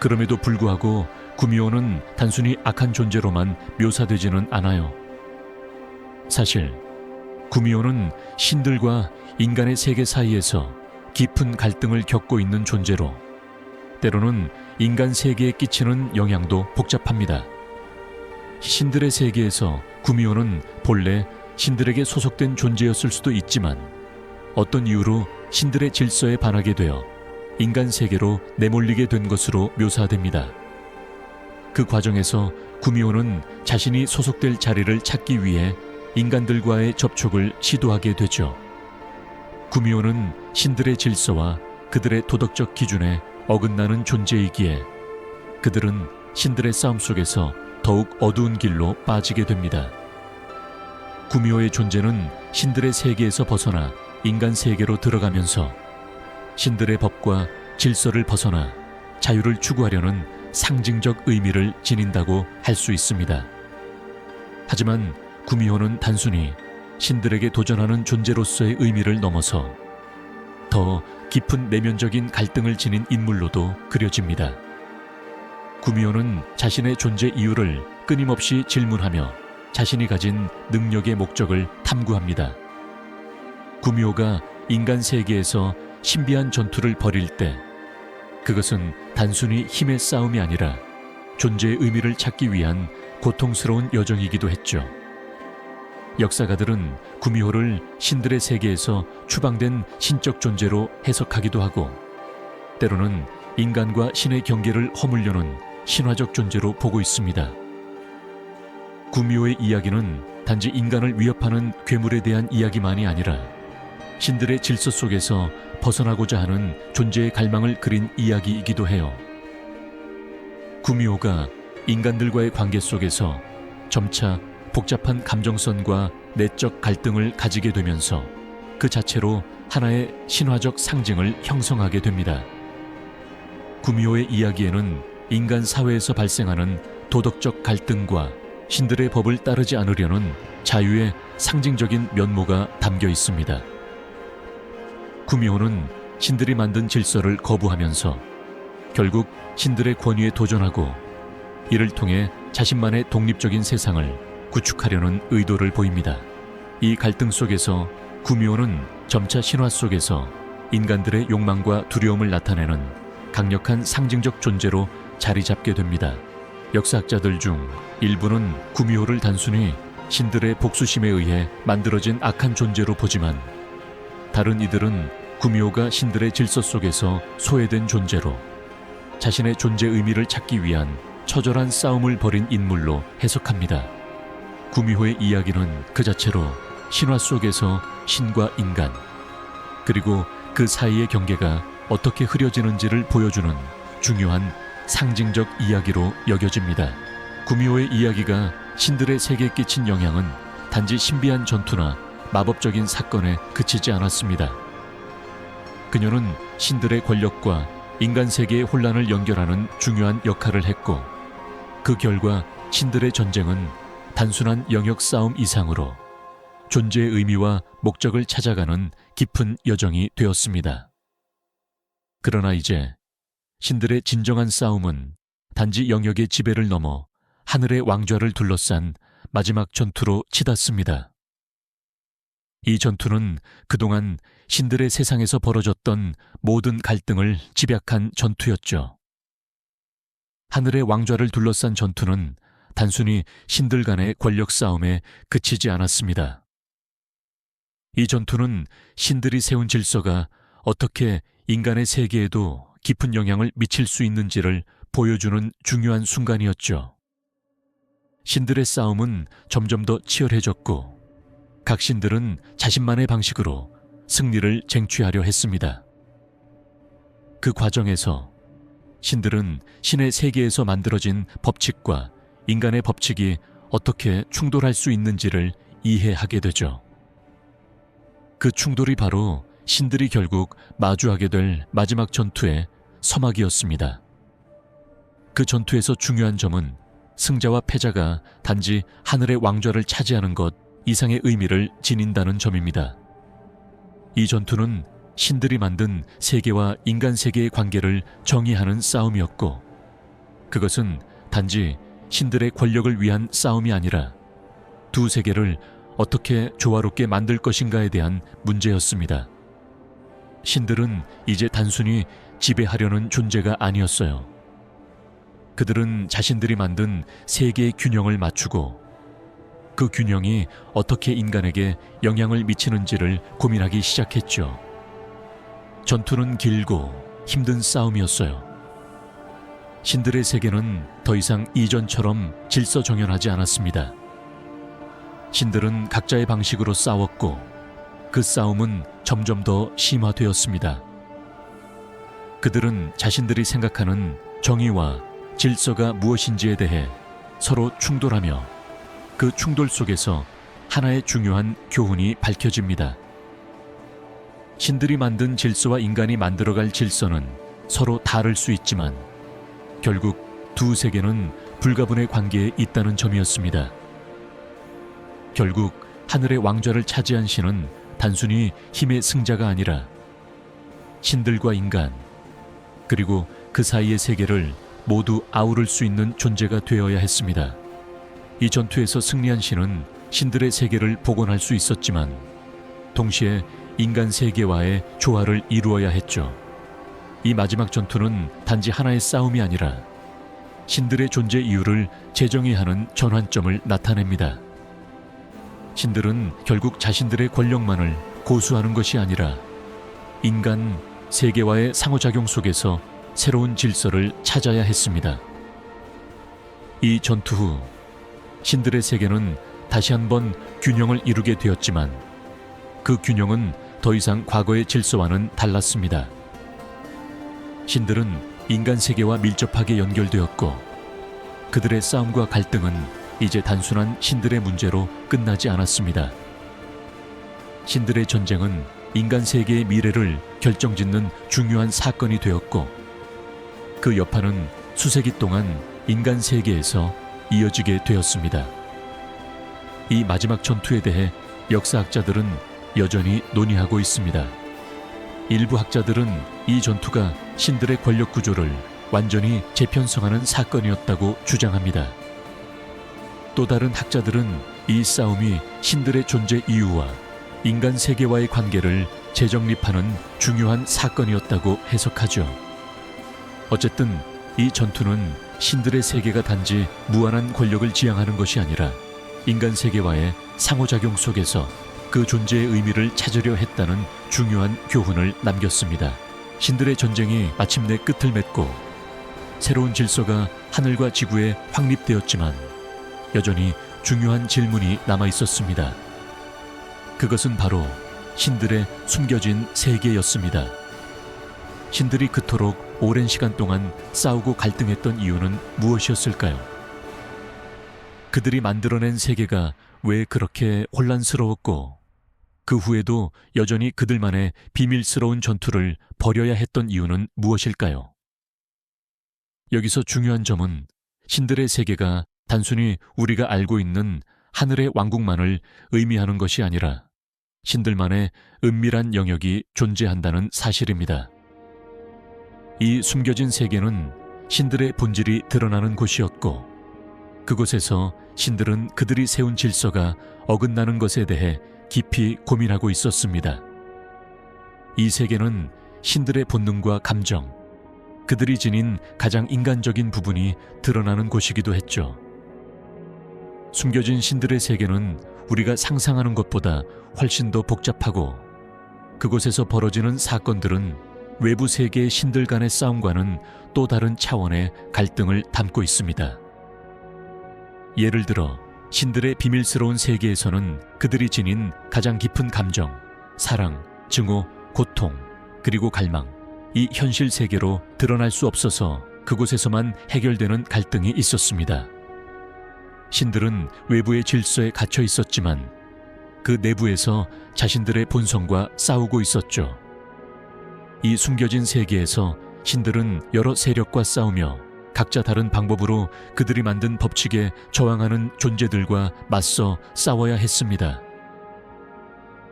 그럼에도 불구하고 구미호는 단순히 악한 존재로만 묘사되지는 않아요. 사실 구미호는 신들과 인간의 세계 사이에서 깊은 갈등을 겪고 있는 존재로 때로는 인간 세계에 끼치는 영향도 복잡합니다. 신들의 세계에서 구미호는 본래 신들에게 소속된 존재였을 수도 있지만 어떤 이유로 신들의 질서에 반하게 되어 인간 세계로 내몰리게 된 것으로 묘사됩니다. 그 과정에서 구미호는 자신이 소속될 자리를 찾기 위해 인간들과의 접촉을 시도하게 되죠. 구미호는 신들의 질서와 그들의 도덕적 기준에 어긋나는 존재이기에 그들은 신들의 싸움 속에서 더욱 어두운 길로 빠지게 됩니다. 구미호의 존재는 신들의 세계에서 벗어나 인간 세계로 들어가면서 신들의 법과 질서를 벗어나 자유를 추구하려는 상징적 의미를 지닌다고 할 수 있습니다. 하지만 구미호는 단순히 신들에게 도전하는 존재로서의 의미를 넘어서 더 깊은 내면적인 갈등을 지닌 인물로도 그려집니다. 구미호는 자신의 존재 이유를 끊임없이 질문하며 자신이 가진 능력의 목적을 탐구합니다. 구미호가 인간 세계에서 신비한 전투를 벌일 때 그것은 단순히 힘의 싸움이 아니라 존재의 의미를 찾기 위한 고통스러운 여정이기도 했죠. 역사가들은 구미호를 신들의 세계에서 추방된 신적 존재로 해석하기도 하고 때로는 인간과 신의 경계를 허물려는 신화적 존재로 보고 있습니다. 구미호의 이야기는 단지 인간을 위협하는 괴물에 대한 이야기만이 아니라 신들의 질서 속에서 벗어나고자 하는 존재의 갈망을 그린 이야기이기도 해요. 구미호가 인간들과의 관계 속에서 점차 복잡한 감정선과 내적 갈등을 가지게 되면서 그 자체로 하나의 신화적 상징을 형성하게 됩니다. 구미호의 이야기에는 인간 사회에서 발생하는 도덕적 갈등과 신들의 법을 따르지 않으려는 자유의 상징적인 면모가 담겨 있습니다. 구미호는 신들이 만든 질서를 거부하면서 결국 신들의 권위에 도전하고 이를 통해 자신만의 독립적인 세상을 구축하려는 의도를 보입니다. 이 갈등 속에서 구미호는 점차 신화 속에서 인간들의 욕망과 두려움을 나타내는 강력한 상징적 존재로 자리 잡게 됩니다. 역사학자들 중 일부는 구미호를 단순히 신들의 복수심에 의해 만들어진 악한 존재로 보지만 다른 이들은 구미호가 신들의 질서 속에서 소외된 존재로 자신의 존재 의미를 찾기 위한 처절한 싸움을 벌인 인물로 해석합니다. 구미호의 이야기는 그 자체로 신화 속에서 신과 인간 그리고 그 사이의 경계가 어떻게 흐려지는지를 보여주는 중요한 상징적 이야기로 여겨집니다. 구미호의 이야기가 신들의 세계에 끼친 영향은 단지 신비한 전투나 마법적인 사건에 그치지 않았습니다. 그녀는 신들의 권력과 인간 세계의 혼란을 연결하는 중요한 역할을 했고 그 결과 신들의 전쟁은 단순한 영역 싸움 이상으로 존재의 의미와 목적을 찾아가는 깊은 여정이 되었습니다. 그러나 이제 신들의 진정한 싸움은 단지 영역의 지배를 넘어 하늘의 왕좌를 둘러싼 마지막 전투로 치닫습니다. 이 전투는 그동안 신들의 세상에서 벌어졌던 모든 갈등을 집약한 전투였죠. 하늘의 왕좌를 둘러싼 전투는 단순히 신들 간의 권력 싸움에 그치지 않았습니다. 이 전투는 신들이 세운 질서가 어떻게 인간의 세계에도 깊은 영향을 미칠 수 있는지를 보여주는 중요한 순간이었죠. 신들의 싸움은 점점 더 치열해졌고 각 신들은 자신만의 방식으로 승리를 쟁취하려 했습니다. 그 과정에서 신들은 신의 세계에서 만들어진 법칙과 인간의 법칙이 어떻게 충돌할 수 있는지를 이해하게 되죠. 그 충돌이 바로 신들이 결국 마주하게 될 마지막 전투의 서막이었습니다. 그 전투에서 중요한 점은 승자와 패자가 단지 하늘의 왕좌를 차지하는 것 이상의 의미를 지닌다는 점입니다. 이 전투는 신들이 만든 세계와 인간 세계의 관계를 정의하는 싸움이었고, 그것은 단지 신들의 권력을 위한 싸움이 아니라 두 세계를 어떻게 조화롭게 만들 것인가에 대한 문제였습니다. 신들은 이제 단순히 지배하려는 존재가 아니었어요. 그들은 자신들이 만든 세계의 균형을 맞추고 그 균형이 어떻게 인간에게 영향을 미치는지를 고민하기 시작했죠. 전투는 길고 힘든 싸움이었어요. 신들의 세계는 더 이상 이전처럼 질서정연하지 않았습니다. 신들은 각자의 방식으로 싸웠고 그 싸움은 점점 더 심화되었습니다. 그들은 자신들이 생각하는 정의와 질서가 무엇인지에 대해 서로 충돌하며 그 충돌 속에서 하나의 중요한 교훈이 밝혀집니다. 신들이 만든 질서와 인간이 만들어갈 질서는 서로 다를 수 있지만 결국 두 세계는 불가분의 관계에 있다는 점이었습니다. 결국 하늘의 왕좌를 차지한 신은 단순히 힘의 승자가 아니라 신들과 인간, 그리고 그 사이의 세계를 모두 아우를 수 있는 존재가 되어야 했습니다. 이 전투에서 승리한 신은 신들의 세계를 복원할 수 있었지만 동시에 인간 세계와의 조화를 이루어야 했죠. 이 마지막 전투는 단지 하나의 싸움이 아니라 신들의 존재 이유를 재정의하는 전환점을 나타냅니다. 신들은 결국 자신들의 권력만을 고수하는 것이 아니라 인간 세계와의 상호작용 속에서 새로운 질서를 찾아야 했습니다. 이 전투 후 신들의 세계는 다시 한번 균형을 이루게 되었지만 그 균형은 더 이상 과거의 질서와는 달랐습니다. 신들은 인간 세계와 밀접하게 연결되었고 그들의 싸움과 갈등은 이제 단순한 신들의 문제로 끝나지 않았습니다. 신들의 전쟁은 인간 세계의 미래를 결정짓는 중요한 사건이 되었고 그 여파는 수세기 동안 인간 세계에서 이어지게 되었습니다. 이 마지막 전투에 대해 역사학자들은 여전히 논의하고 있습니다. 일부 학자들은 이 전투가 신들의 권력 구조를 완전히 재편성하는 사건이었다고 주장합니다. 또 다른 학자들은 이 싸움이 신들의 존재 이유와 인간 세계와의 관계를 재정립하는 중요한 사건이었다고 해석하죠. 어쨌든 이 전투는 신들의 세계가 단지 무한한 권력을 지향하는 것이 아니라 인간 세계와의 상호작용 속에서 그 존재의 의미를 찾으려 했다는 중요한 교훈을 남겼습니다. 신들의 전쟁이 마침내 끝을 맺고 새로운 질서가 하늘과 지구에 확립되었지만 여전히 중요한 질문이 남아 있었습니다. 그것은 바로 신들의 숨겨진 세계였습니다. 신들이 그토록 오랜 시간 동안 싸우고 갈등했던 이유는 무엇이었을까요? 그들이 만들어낸 세계가 왜 그렇게 혼란스러웠고 그 후에도 여전히 그들만의 비밀스러운 전투를 벌여야 했던 이유는 무엇일까요? 여기서 중요한 점은 신들의 세계가 단순히 우리가 알고 있는 하늘의 왕국만을 의미하는 것이 아니라 신들만의 은밀한 영역이 존재한다는 사실입니다. 이 숨겨진 세계는 신들의 본질이 드러나는 곳이었고 그곳에서 신들은 그들이 세운 질서가 어긋나는 것에 대해 깊이 고민하고 있었습니다. 이 세계는 신들의 본능과 감정, 그들이 지닌 가장 인간적인 부분이 드러나는 곳이기도 했죠. 숨겨진 신들의 세계는 우리가 상상하는 것보다 훨씬 더 복잡하고, 그곳에서 벌어지는 사건들은 외부 세계의 신들 간의 싸움과는 또 다른 차원의 갈등을 담고 있습니다. 예를 들어 신들의 비밀스러운 세계에서는 그들이 지닌 가장 깊은 감정, 사랑, 증오, 고통, 그리고 갈망, 이 현실 세계로 드러날 수 없어서 그곳에서만 해결되는 갈등이 있었습니다. 신들은 외부의 질서에 갇혀 있었지만 그 내부에서 자신들의 본성과 싸우고 있었죠. 이 숨겨진 세계에서 신들은 여러 세력과 싸우며 각자 다른 방법으로 그들이 만든 법칙에 저항하는 존재들과 맞서 싸워야 했습니다.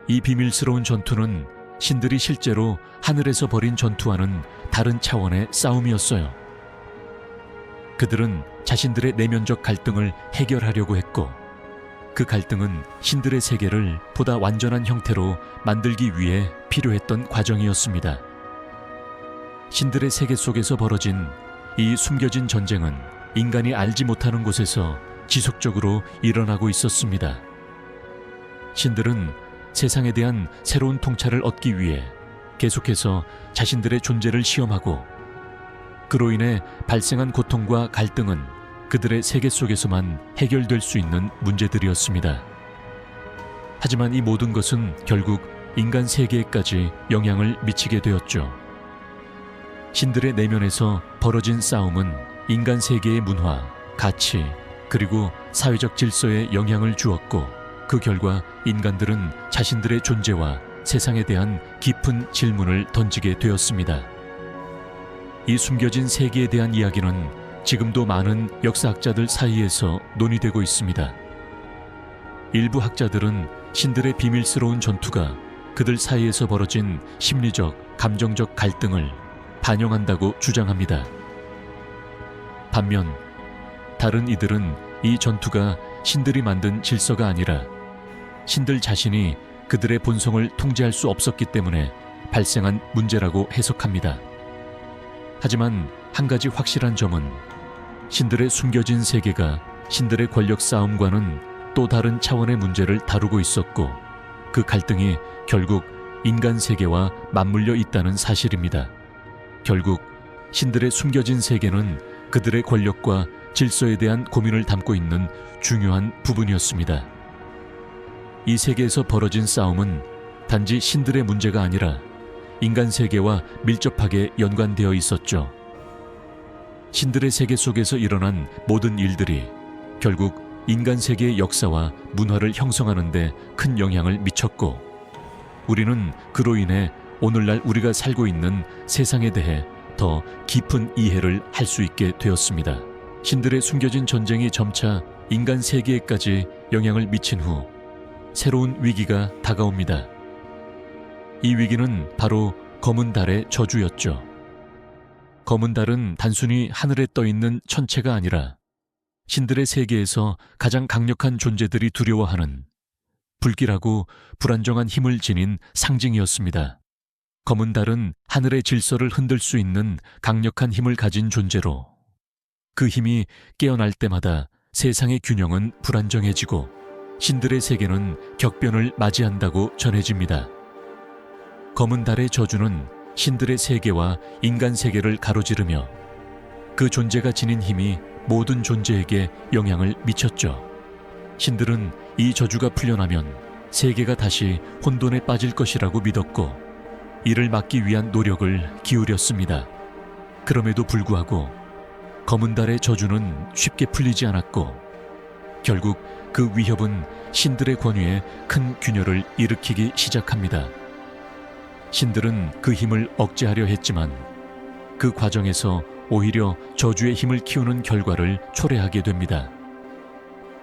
이 비밀스러운 전투는 신들이 실제로 하늘에서 벌인 전투와는 다른 차원의 싸움이었어요. 그들은 자신들의 내면적 갈등을 해결하려고 했고, 그 갈등은 신들의 세계를 보다 완전한 형태로 만들기 위해 필요했던 과정이었습니다. 신들의 세계 속에서 벌어진 이 숨겨진 전쟁은 인간이 알지 못하는 곳에서 지속적으로 일어나고 있었습니다. 신들은 세상에 대한 새로운 통찰을 얻기 위해 계속해서 자신들의 존재를 시험하고, 그로 인해 발생한 고통과 갈등은 그들의 세계 속에서만 해결될 수 있는 문제들이었습니다. 하지만 이 모든 것은 결국 인간 세계에까지 영향을 미치게 되었죠. 신들의 내면에서 벌어진 싸움은 인간 세계의 문화, 가치, 그리고 사회적 질서에 영향을 주었고, 그 결과 인간들은 자신들의 존재와 세상에 대한 깊은 질문을 던지게 되었습니다. 이 숨겨진 세계에 대한 이야기는 지금도 많은 역사학자들 사이에서 논의되고 있습니다. 일부 학자들은 신들의 비밀스러운 전투가 그들 사이에서 벌어진 심리적, 감정적 갈등을 반영한다고 주장합니다. 반면 다른 이들은 이 전투가 신들이 만든 질서가 아니라 신들 자신이 그들의 본성을 통제할 수 없었기 때문에 발생한 문제라고 해석합니다. 하지만 한 가지 확실한 점은 신들의 숨겨진 세계가 신들의 권력 싸움과는 또 다른 차원의 문제를 다루고 있었고, 그 갈등이 결국 인간 세계와 맞물려 있다는 사실입니다. 결국 신들의 숨겨진 세계는 그들의 권력과 질서에 대한 고민을 담고 있는 중요한 부분이었습니다. 이 세계에서 벌어진 싸움은 단지 신들의 문제가 아니라 인간 세계와 밀접하게 연관되어 있었죠. 신들의 세계 속에서 일어난 모든 일들이 결국 인간 세계의 역사와 문화를 형성하는 데 큰 영향을 미쳤고, 우리는 그로 인해 오늘날 우리가 살고 있는 세상에 대해 더 깊은 이해를 할 수 있게 되었습니다. 신들의 숨겨진 전쟁이 점차 인간 세계에까지 영향을 미친 후 새로운 위기가 다가옵니다. 이 위기는 바로 검은 달의 저주였죠. 검은 달은 단순히 하늘에 떠 있는 천체가 아니라 신들의 세계에서 가장 강력한 존재들이 두려워하는 불길하고 불안정한 힘을 지닌 상징이었습니다. 검은 달은 하늘의 질서를 흔들 수 있는 강력한 힘을 가진 존재로, 그 힘이 깨어날 때마다 세상의 균형은 불안정해지고 신들의 세계는 격변을 맞이한다고 전해집니다. 검은 달의 저주는 신들의 세계와 인간 세계를 가로지르며 그 존재가 지닌 힘이 모든 존재에게 영향을 미쳤죠. 신들은 이 저주가 풀려나면 세계가 다시 혼돈에 빠질 것이라고 믿었고, 이를 막기 위한 노력을 기울였습니다. 그럼에도 불구하고 검은 달의 저주는 쉽게 풀리지 않았고, 결국 그 위협은 신들의 권위에 큰 균열을 일으키기 시작합니다. 신들은 그 힘을 억제하려 했지만 그 과정에서 오히려 저주의 힘을 키우는 결과를 초래하게 됩니다.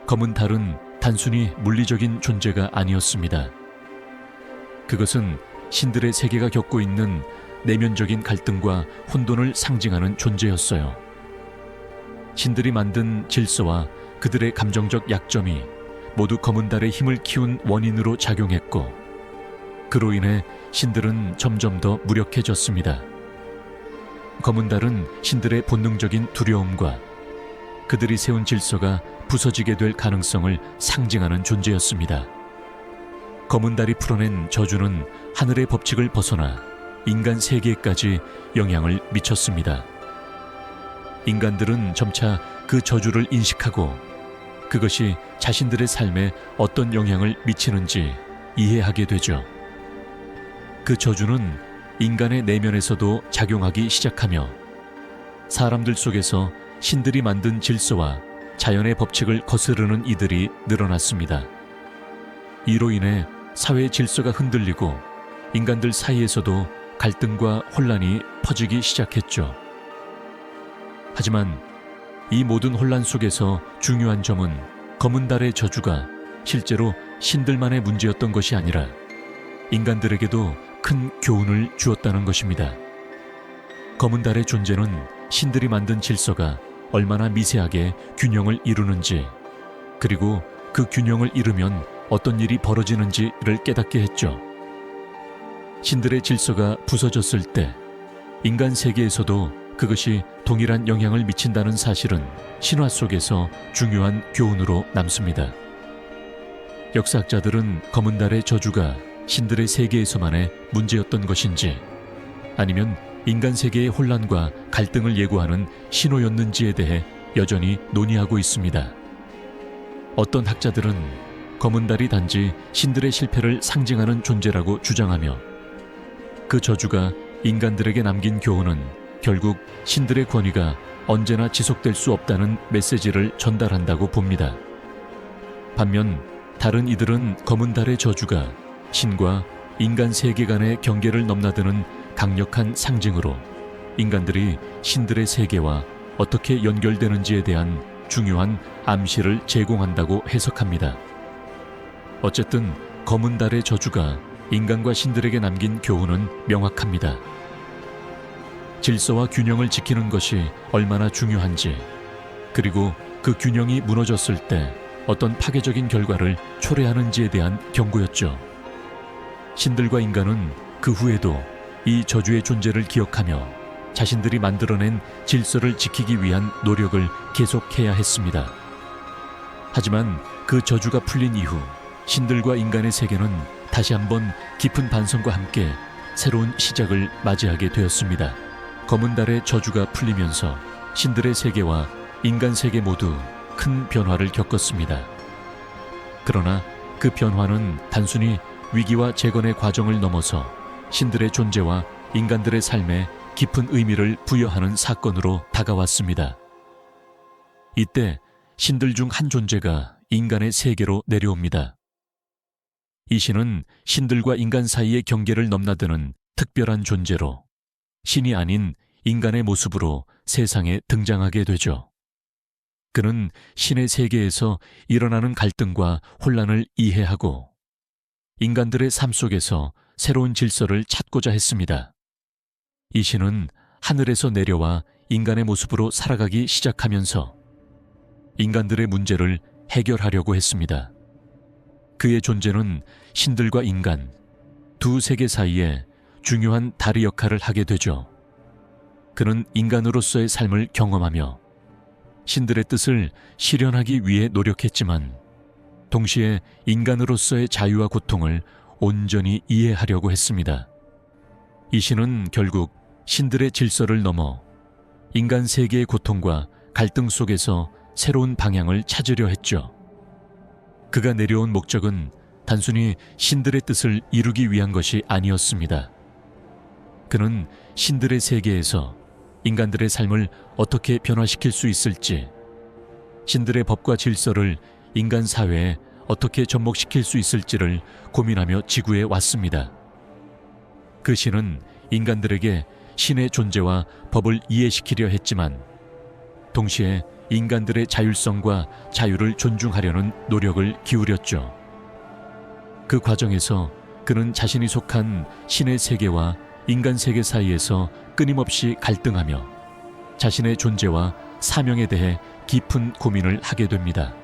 검은 달은 단순히 물리적인 존재가 아니었습니다. 그것은 신들의 세계가 겪고 있는 내면적인 갈등과 혼돈을 상징하는 존재였어요. 신들이 만든 질서와 그들의 감정적 약점이 모두 검은 달의 힘을 키운 원인으로 작용했고, 그로 인해 신들은 점점 더 무력해졌습니다. 검은 달은 신들의 본능적인 두려움과 그들이 세운 질서가 부서지게 될 가능성을 상징하는 존재였습니다. 검은 달이 풀어낸 저주는 하늘의 법칙을 벗어나 인간 세계에까지 영향을 미쳤습니다. 인간들은 점차 그 저주를 인식하고 그것이 자신들의 삶에 어떤 영향을 미치는지 이해하게 되죠. 그 저주는 인간의 내면에서도 작용하기 시작하며 사람들 속에서 신들이 만든 질서와 자연의 법칙을 거스르는 이들이 늘어났습니다. 이로 인해 사회의 질서가 흔들리고 인간들 사이에서도 갈등과 혼란이 퍼지기 시작했죠. 하지만 이 모든 혼란 속에서 중요한 점은 검은 달의 저주가 실제로 신들만의 문제였던 것이 아니라 인간들에게도 큰 교훈을 주었다는 것입니다. 검은 달의 존재는 신들이 만든 질서가 얼마나 미세하게 균형을 이루는지, 그리고 그 균형을 잃으면 어떤 일이 벌어지는지를 깨닫게 했죠. 신들의 질서가 부서졌을 때 인간 세계에서도 그것이 동일한 영향을 미친다는 사실은 신화 속에서 중요한 교훈으로 남습니다. 역사학자들은 검은 달의 저주가 신들의 세계에서만의 문제였던 것인지, 아니면 인간 세계의 혼란과 갈등을 예고하는 신호였는지에 대해 여전히 논의하고 있습니다. 어떤 학자들은 검은 달이 단지 신들의 실패를 상징하는 존재라고 주장하며, 그 저주가 인간들에게 남긴 교훈은 결국 신들의 권위가 언제나 지속될 수 없다는 메시지를 전달한다고 봅니다. 반면 다른 이들은 검은 달의 저주가 신과 인간 세계 간의 경계를 넘나드는 강력한 상징으로 인간들이 신들의 세계와 어떻게 연결되는지에 대한 중요한 암시를 제공한다고 해석합니다. 어쨌든 검은 달의 저주가 인간과 신들에게 남긴 교훈은 명확합니다. 질서와 균형을 지키는 것이 얼마나 중요한지, 그리고 그 균형이 무너졌을 때 어떤 파괴적인 결과를 초래하는지에 대한 경고였죠. 신들과 인간은 그 후에도 이 저주의 존재를 기억하며 자신들이 만들어낸 질서를 지키기 위한 노력을 계속해야 했습니다. 하지만 그 저주가 풀린 이후 신들과 인간의 세계는 다시 한번 깊은 반성과 함께 새로운 시작을 맞이하게 되었습니다. 검은 달의 저주가 풀리면서 신들의 세계와 인간 세계 모두 큰 변화를 겪었습니다. 그러나 그 변화는 단순히 위기와 재건의 과정을 넘어서 신들의 존재와 인간들의 삶에 깊은 의미를 부여하는 사건으로 다가왔습니다. 이때 신들 중 한 존재가 인간의 세계로 내려옵니다. 이 신은 신들과 인간 사이의 경계를 넘나드는 특별한 존재로 신이 아닌 인간의 모습으로 세상에 등장하게 되죠. 그는 신의 세계에서 일어나는 갈등과 혼란을 이해하고 인간들의 삶 속에서 새로운 질서를 찾고자 했습니다. 이 신은 하늘에서 내려와 인간의 모습으로 살아가기 시작하면서 인간들의 문제를 해결하려고 했습니다. 그의 존재는 신들과 인간, 두 세계 사이에 중요한 다리 역할을 하게 되죠. 그는 인간으로서의 삶을 경험하며 신들의 뜻을 실현하기 위해 노력했지만 동시에 인간으로서의 자유와 고통을 온전히 이해하려고 했습니다. 이 신은 결국 신들의 질서를 넘어 인간 세계의 고통과 갈등 속에서 새로운 방향을 찾으려 했죠. 그가 내려온 목적은 단순히 신들의 뜻을 이루기 위한 것이 아니었습니다. 그는 신들의 세계에서 인간들의 삶을 어떻게 변화시킬 수 있을지, 신들의 법과 질서를 인간 사회에 어떻게 접목시킬 수 있을지를 고민하며 지구에 왔습니다. 그 신은 인간들에게 신의 존재와 법을 이해시키려 했지만 동시에 인간들의 자율성과 자유를 존중하려는 노력을 기울였죠. 그 과정에서 그는 자신이 속한 신의 세계와 인간 세계 사이에서 끊임없이 갈등하며 자신의 존재와 사명에 대해 깊은 고민을 하게 됩니다.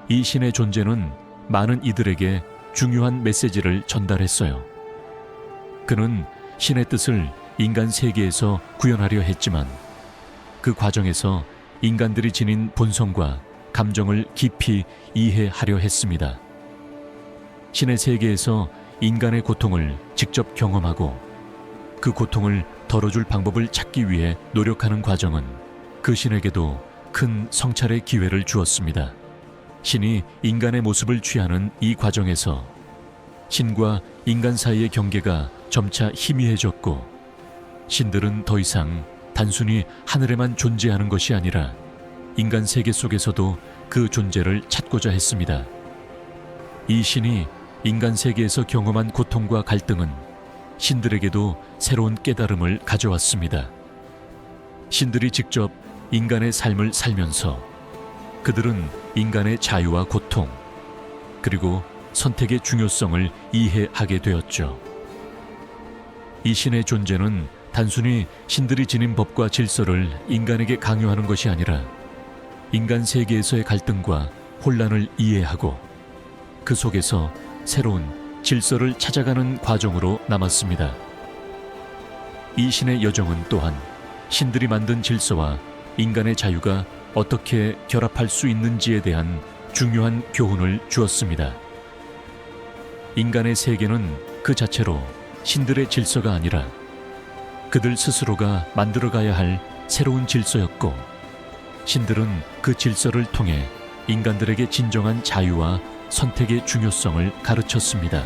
이 신의 존재는 많은 이들에게 중요한 메시지를 전달했어요. 그는 신의 뜻을 인간 세계에서 구현하려 했지만 그 과정에서 인간들이 지닌 본성과 감정을 깊이 이해하려 했습니다. 신의 세계에서 인간의 고통을 직접 경험하고 그 고통을 덜어줄 방법을 찾기 위해 노력하는 과정은 그 신에게도 큰 성찰의 기회를 주었습니다. 신이 인간의 모습을 취하는 이 과정에서 신과 인간 사이의 경계가 점차 희미해졌고 신들은 더 이상 단순히 하늘에만 존재하는 것이 아니라 인간 세계 속에서도 그 존재를 찾고자 했습니다. 이 신이 인간 세계에서 경험한 고통과 갈등은 신들에게도 새로운 깨달음을 가져왔습니다. 신들이 직접 인간의 삶을 살면서 그들은 인간의 자유와 고통, 그리고 선택의 중요성을 이해하게 되었죠. 이 신의 존재는 단순히 신들이 지닌 법과 질서를 인간에게 강요하는 것이 아니라 인간 세계에서의 갈등과 혼란을 이해하고 그 속에서 새로운 질서를 찾아가는 과정으로 남았습니다. 이 신의 여정은 또한 신들이 만든 질서와 인간의 자유가 어떻게 결합할 수 있는지에 대한 중요한 교훈을 주었습니다. 인간의 세계는 그 자체로 신들의 질서가 아니라 그들 스스로가 만들어가야 할 새로운 질서였고 신들은 그 질서를 통해 인간들에게 진정한 자유와 선택의 중요성을 가르쳤습니다.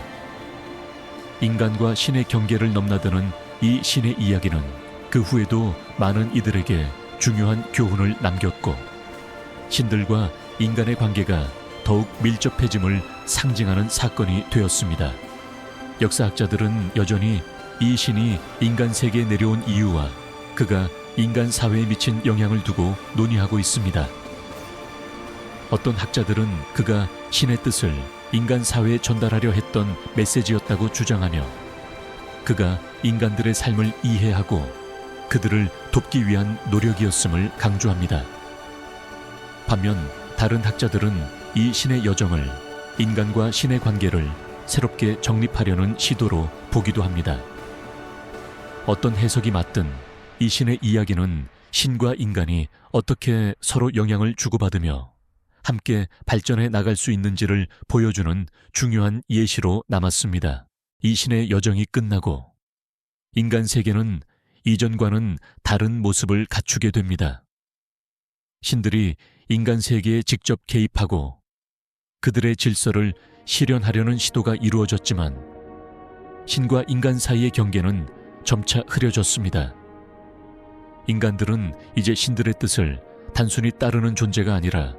인간과 신의 경계를 넘나드는 이 신의 이야기는 그 후에도 많은 이들에게 중요한 교훈을 남겼고 신들과 인간의 관계가 더욱 밀접해짐을 상징하는 사건이 되었습니다. 역사학자들은 여전히 이 신이 인간 세계에 내려온 이유와 그가 인간 사회에 미친 영향을 두고 논의하고 있습니다. 어떤 학자들은 그가 신의 뜻을 인간 사회에 전달하려 했던 메시지였다고 주장하며 그가 인간들의 삶을 이해하고 그들을 돕기 위한 노력이었음을 강조합니다. 반면 다른 학자들은 이 신의 여정을 인간과 신의 관계를 새롭게 정립하려는 시도로 보기도 합니다. 어떤 해석이 맞든 이 신의 이야기는 신과 인간이 어떻게 서로 영향을 주고받으며 함께 발전해 나갈 수 있는지를 보여주는 중요한 예시로 남았습니다. 이 신의 여정이 끝나고 인간 세계는 이전과는 다른 모습을 갖추게 됩니다. 신들이 인간 세계에 직접 개입하고 그들의 질서를 실현하려는 시도가 이루어졌지만 신과 인간 사이의 경계는 점차 흐려졌습니다. 인간들은 이제 신들의 뜻을 단순히 따르는 존재가 아니라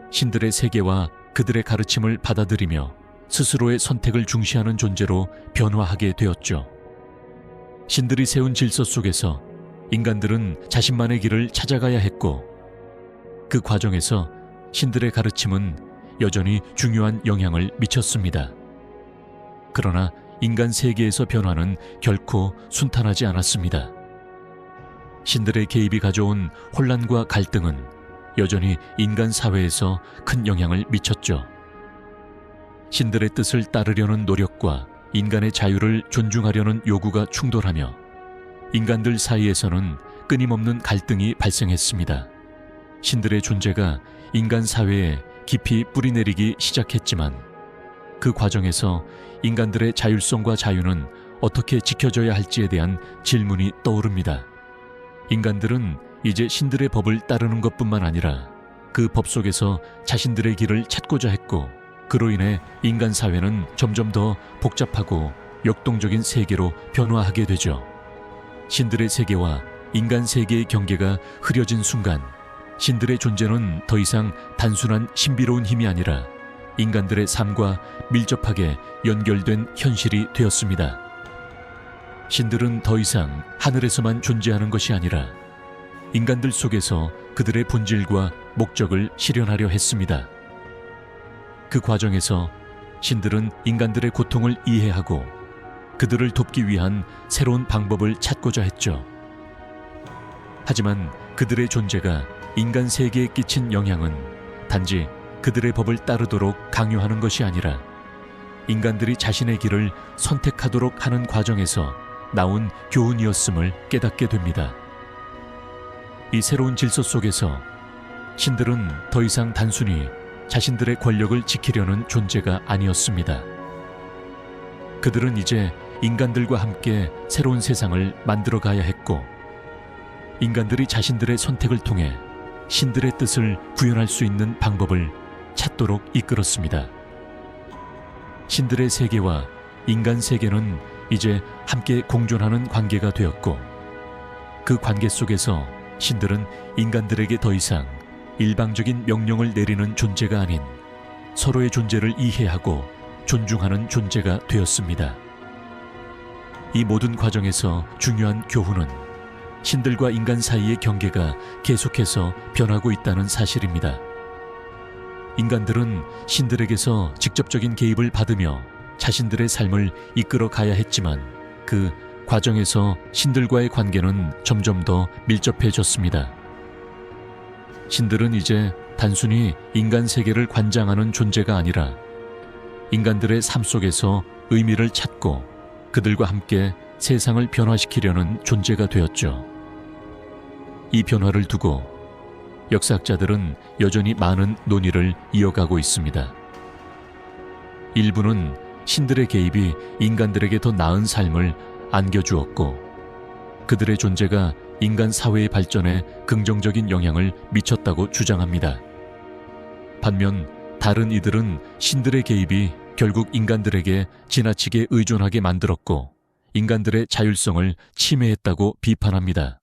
신들의 세계와 그들의 가르침을 받아들이며 스스로의 선택을 중시하는 존재로 변화하게 되었죠. 신들이 세운 질서 속에서 인간들은 자신만의 길을 찾아가야 했고 그 과정에서 신들의 가르침은 여전히 중요한 영향을 미쳤습니다. 그러나 인간 세계에서 변화는 결코 순탄하지 않았습니다. 신들의 개입이 가져온 혼란과 갈등은 여전히 인간 사회에서 큰 영향을 미쳤죠. 신들의 뜻을 따르려는 노력과 인간의 자유를 존중하려는 요구가 충돌하며 인간들 사이에서는 끊임없는 갈등이 발생했습니다. 신들의 존재가 인간 사회에 깊이 뿌리내리기 시작했지만 그 과정에서 인간들의 자율성과 자유는 어떻게 지켜져야 할지에 대한 질문이 떠오릅니다. 인간들은 이제 신들의 법을 따르는 것뿐만 아니라 그 법 속에서 자신들의 길을 찾고자 했고 그로 인해 인간 사회는 점점 더 복잡하고 역동적인 세계로 변화하게 되죠. 신들의 세계와 인간 세계의 경계가 흐려진 순간 신들의 존재는 더 이상 단순한 신비로운 힘이 아니라 인간들의 삶과 밀접하게 연결된 현실이 되었습니다. 신들은 더 이상 하늘에서만 존재하는 것이 아니라 인간들 속에서 그들의 본질과 목적을 실현하려 했습니다. 그 과정에서 신들은 인간들의 고통을 이해하고 그들을 돕기 위한 새로운 방법을 찾고자 했죠. 하지만 그들의 존재가 인간 세계에 끼친 영향은 단지 그들의 법을 따르도록 강요하는 것이 아니라 인간들이 자신의 길을 선택하도록 하는 과정에서 나온 교훈이었음을 깨닫게 됩니다. 이 새로운 질서 속에서 신들은 더 이상 단순히 자신들의 권력을 지키려는 존재가 아니었습니다. 그들은 이제 인간들과 함께 새로운 세상을 만들어 가야 했고, 인간들이 자신들의 선택을 통해 신들의 뜻을 구현할 수 있는 방법을 찾도록 이끌었습니다. 신들의 세계와 인간 세계는 이제 함께 공존하는 관계가 되었고, 그 관계 속에서 신들은 인간들에게 더 이상 일방적인 명령을 내리는 존재가 아닌 서로의 존재를 이해하고 존중하는 존재가 되었습니다. 이 모든 과정에서 중요한 교훈은 신들과 인간 사이의 경계가 계속해서 변하고 있다는 사실입니다. 인간들은 신들에게서 직접적인 개입을 받으며 자신들의 삶을 이끌어 가야 했지만, 그 과정에서 신들과의 관계는 점점 더 밀접해졌습니다. 신들은 이제 단순히 인간 세계를 관장하는 존재가 아니라 인간들의 삶 속에서 의미를 찾고 그들과 함께 세상을 변화시키려는 존재가 되었죠. 이 변화를 두고 역사학자들은 여전히 많은 논의를 이어가고 있습니다. 일부는 신들의 개입이 인간들에게 더 나은 삶을 안겨주었고, 그들의 존재가 인간 사회의 발전에 긍정적인 영향을 미쳤다고 주장합니다. 반면 다른 이들은 신들의 개입이 결국 인간들에게 지나치게 의존하게 만들었고 인간들의 자율성을 침해했다고 비판합니다.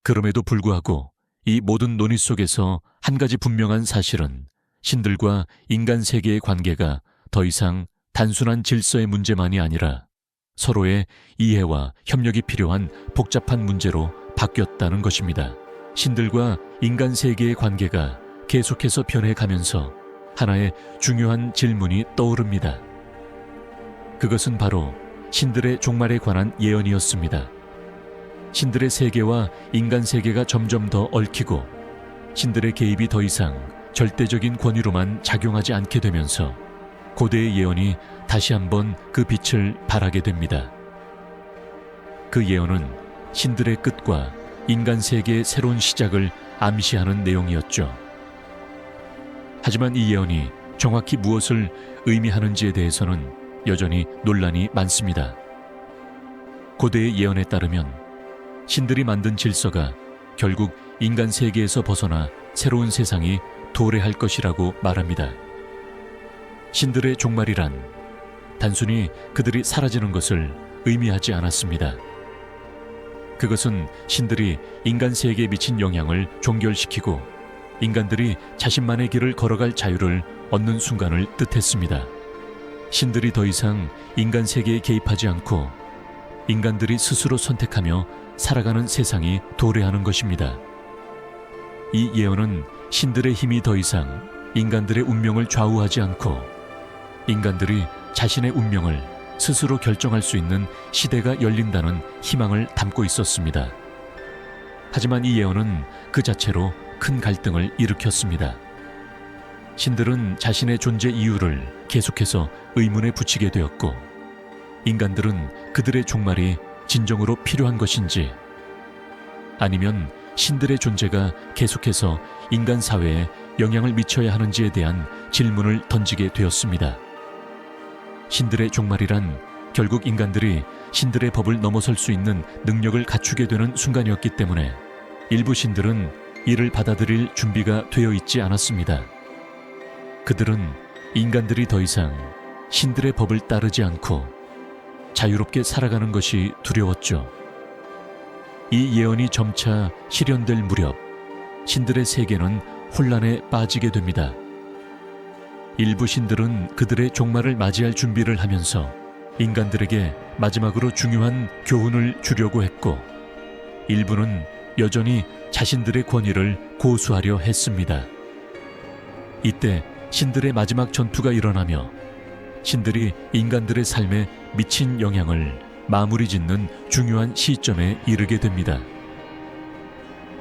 그럼에도 불구하고 이 모든 논의 속에서 한 가지 분명한 사실은 신들과 인간 세계의 관계가 더 이상 단순한 질서의 문제만이 아니라 서로의 이해와 협력이 필요한 복잡한 문제로 바뀌었다는 것입니다. 신들과 인간 세계의 관계가 계속해서 변해가면서 하나의 중요한 질문이 떠오릅니다. 그것은 바로 신들의 종말에 관한 예언이었습니다. 신들의 세계와 인간 세계가 점점 더 얽히고 신들의 개입이 더 이상 절대적인 권위로만 작용하지 않게 되면서 고대의 예언이 다시 한번 그 빛을 발하게 됩니다. 그 예언은 신들의 끝과 인간 세계의 새로운 시작을 암시하는 내용이었죠. 하지만 이 예언이 정확히 무엇을 의미하는지에 대해서는 여전히 논란이 많습니다. 고대의 예언에 따르면 신들이 만든 질서가 결국 인간 세계에서 벗어나 새로운 세상이 도래할 것이라고 말합니다. 신들의 종말이란 단순히 그들이 사라지는 것을 의미하지 않았습니다. 그것은 신들이 인간 세계에 미친 영향을 종결시키고 인간들이 자신만의 길을 걸어갈 자유를 얻는 순간을 뜻했습니다. 신들이 더 이상 인간 세계에 개입하지 않고 인간들이 스스로 선택하며 살아가는 세상이 도래하는 것입니다. 이 예언은 신들의 힘이 더 이상 인간들의 운명을 좌우하지 않고 인간들이 자신의 운명을 스스로 결정할 수 있는 시대가 열린다는 희망을 담고 있었습니다. 하지만 이 예언은 그 자체로 큰 갈등을 일으켰습니다. 신들은 자신의 존재 이유를 계속해서 의문에 붙이게 되었고 인간들은 그들의 종말이 진정으로 필요한 것인지 아니면 신들의 존재가 계속해서 인간 사회에 영향을 미쳐야 하는지에 대한 질문을 던지게 되었습니다. 신들의 종말이란 결국 인간들이 신들의 법을 넘어설 수 있는 능력을 갖추게 되는 순간이었기 때문에 일부 신들은 이를 받아들일 준비가 되어 있지 않았습니다. 그들은 인간들이 더 이상 신들의 법을 따르지 않고 자유롭게 살아가는 것이 두려웠죠. 이 예언이 점차 실현될 무렵 신들의 세계는 혼란에 빠지게 됩니다. 일부 신들은 그들의 종말을 맞이할 준비를 하면서 인간들에게 마지막으로 중요한 교훈을 주려고 했고 일부는 여전히 자신들의 권위를 고수하려 했습니다. 이때 신들의 마지막 전투가 일어나며 신들이 인간들의 삶에 미친 영향을 마무리 짓는 중요한 시점에 이르게 됩니다.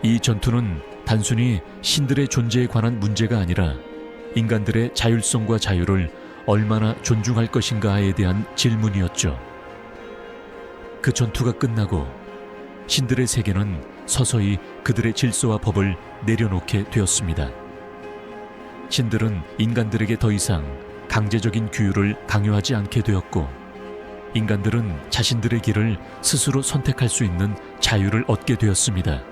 이 전투는 단순히 신들의 존재에 관한 문제가 아니라 인간들의 자율성과 자유를 얼마나 존중할 것인가에 대한 질문이었죠. 그 전투가 끝나고 신들의 세계는 서서히 그들의 질서와 법을 내려놓게 되었습니다. 신들은 인간들에게 더 이상 강제적인 규율을 강요하지 않게 되었고, 인간들은 자신들의 길을 스스로 선택할 수 있는 자유를 얻게 되었습니다.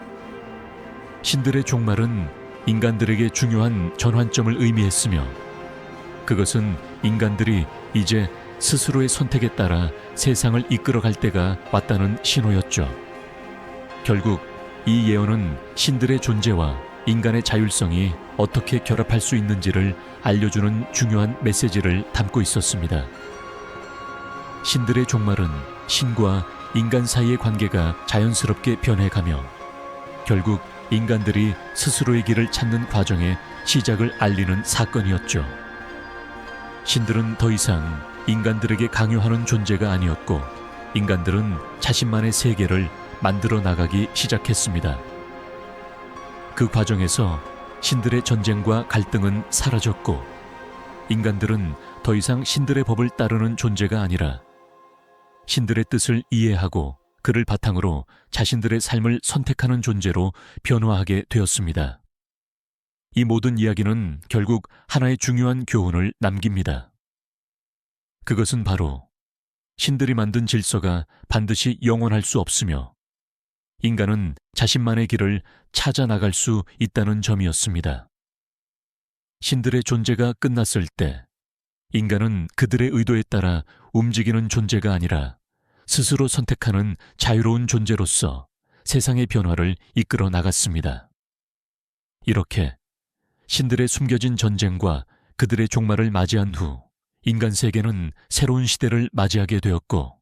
신들의 종말은 인간들에게 중요한 전환점을 의미했으며, 그것은 인간들이 이제 스스로의 선택에 따라 세상을 이끌어갈 때가 왔다는 신호였죠. 결국 이 예언은 신들의 존재와 인간의 자율성이 어떻게 결합할 수 있는지를 알려주는 중요한 메시지를 담고 있었습니다. 신들의 종말은 신과 인간 사이의 관계가 자연스럽게 변해가며 결국 인간들이 스스로의 길을 찾는 과정의 시작을 알리는 사건이었죠. 신들은 더 이상 인간들에게 강요하는 존재가 아니었고, 인간들은 자신만의 세계를 만들어 나가기 시작했습니다. 그 과정에서 신들의 전쟁과 갈등은 사라졌고, 인간들은 더 이상 신들의 법을 따르는 존재가 아니라 신들의 뜻을 이해하고 그를 바탕으로 자신들의 삶을 선택하는 존재로 변화하게 되었습니다. 이 모든 이야기는 결국 하나의 중요한 교훈을 남깁니다. 그것은 바로 신들이 만든 질서가 반드시 영원할 수 없으며, 인간은 자신만의 길을 찾아 나갈 수 있다는 점이었습니다. 신들의 존재가 끝났을 때 인간은 그들의 의도에 따라 움직이는 존재가 아니라 스스로 선택하는 자유로운 존재로서 세상의 변화를 이끌어 나갔습니다. 이렇게 신들의 숨겨진 전쟁과 그들의 종말을 맞이한 후 인간 세계는 새로운 시대를 맞이하게 되었고,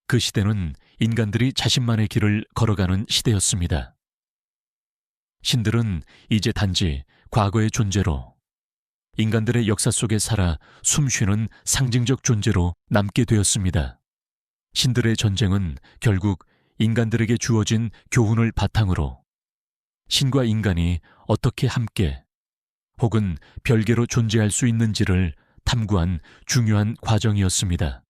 그 시대는 인간들이 자신만의 길을 걸어가는 시대였습니다. 신들은 이제 단지 과거의 존재로, 인간들의 역사 속에 살아 숨쉬는 상징적 존재로 남게 되었습니다. 신들의 전쟁은 결국 인간들에게 주어진 교훈을 바탕으로 신과 인간이 어떻게 함께 혹은 별개로 존재할 수 있는지를 탐구한 중요한 과정이었습니다.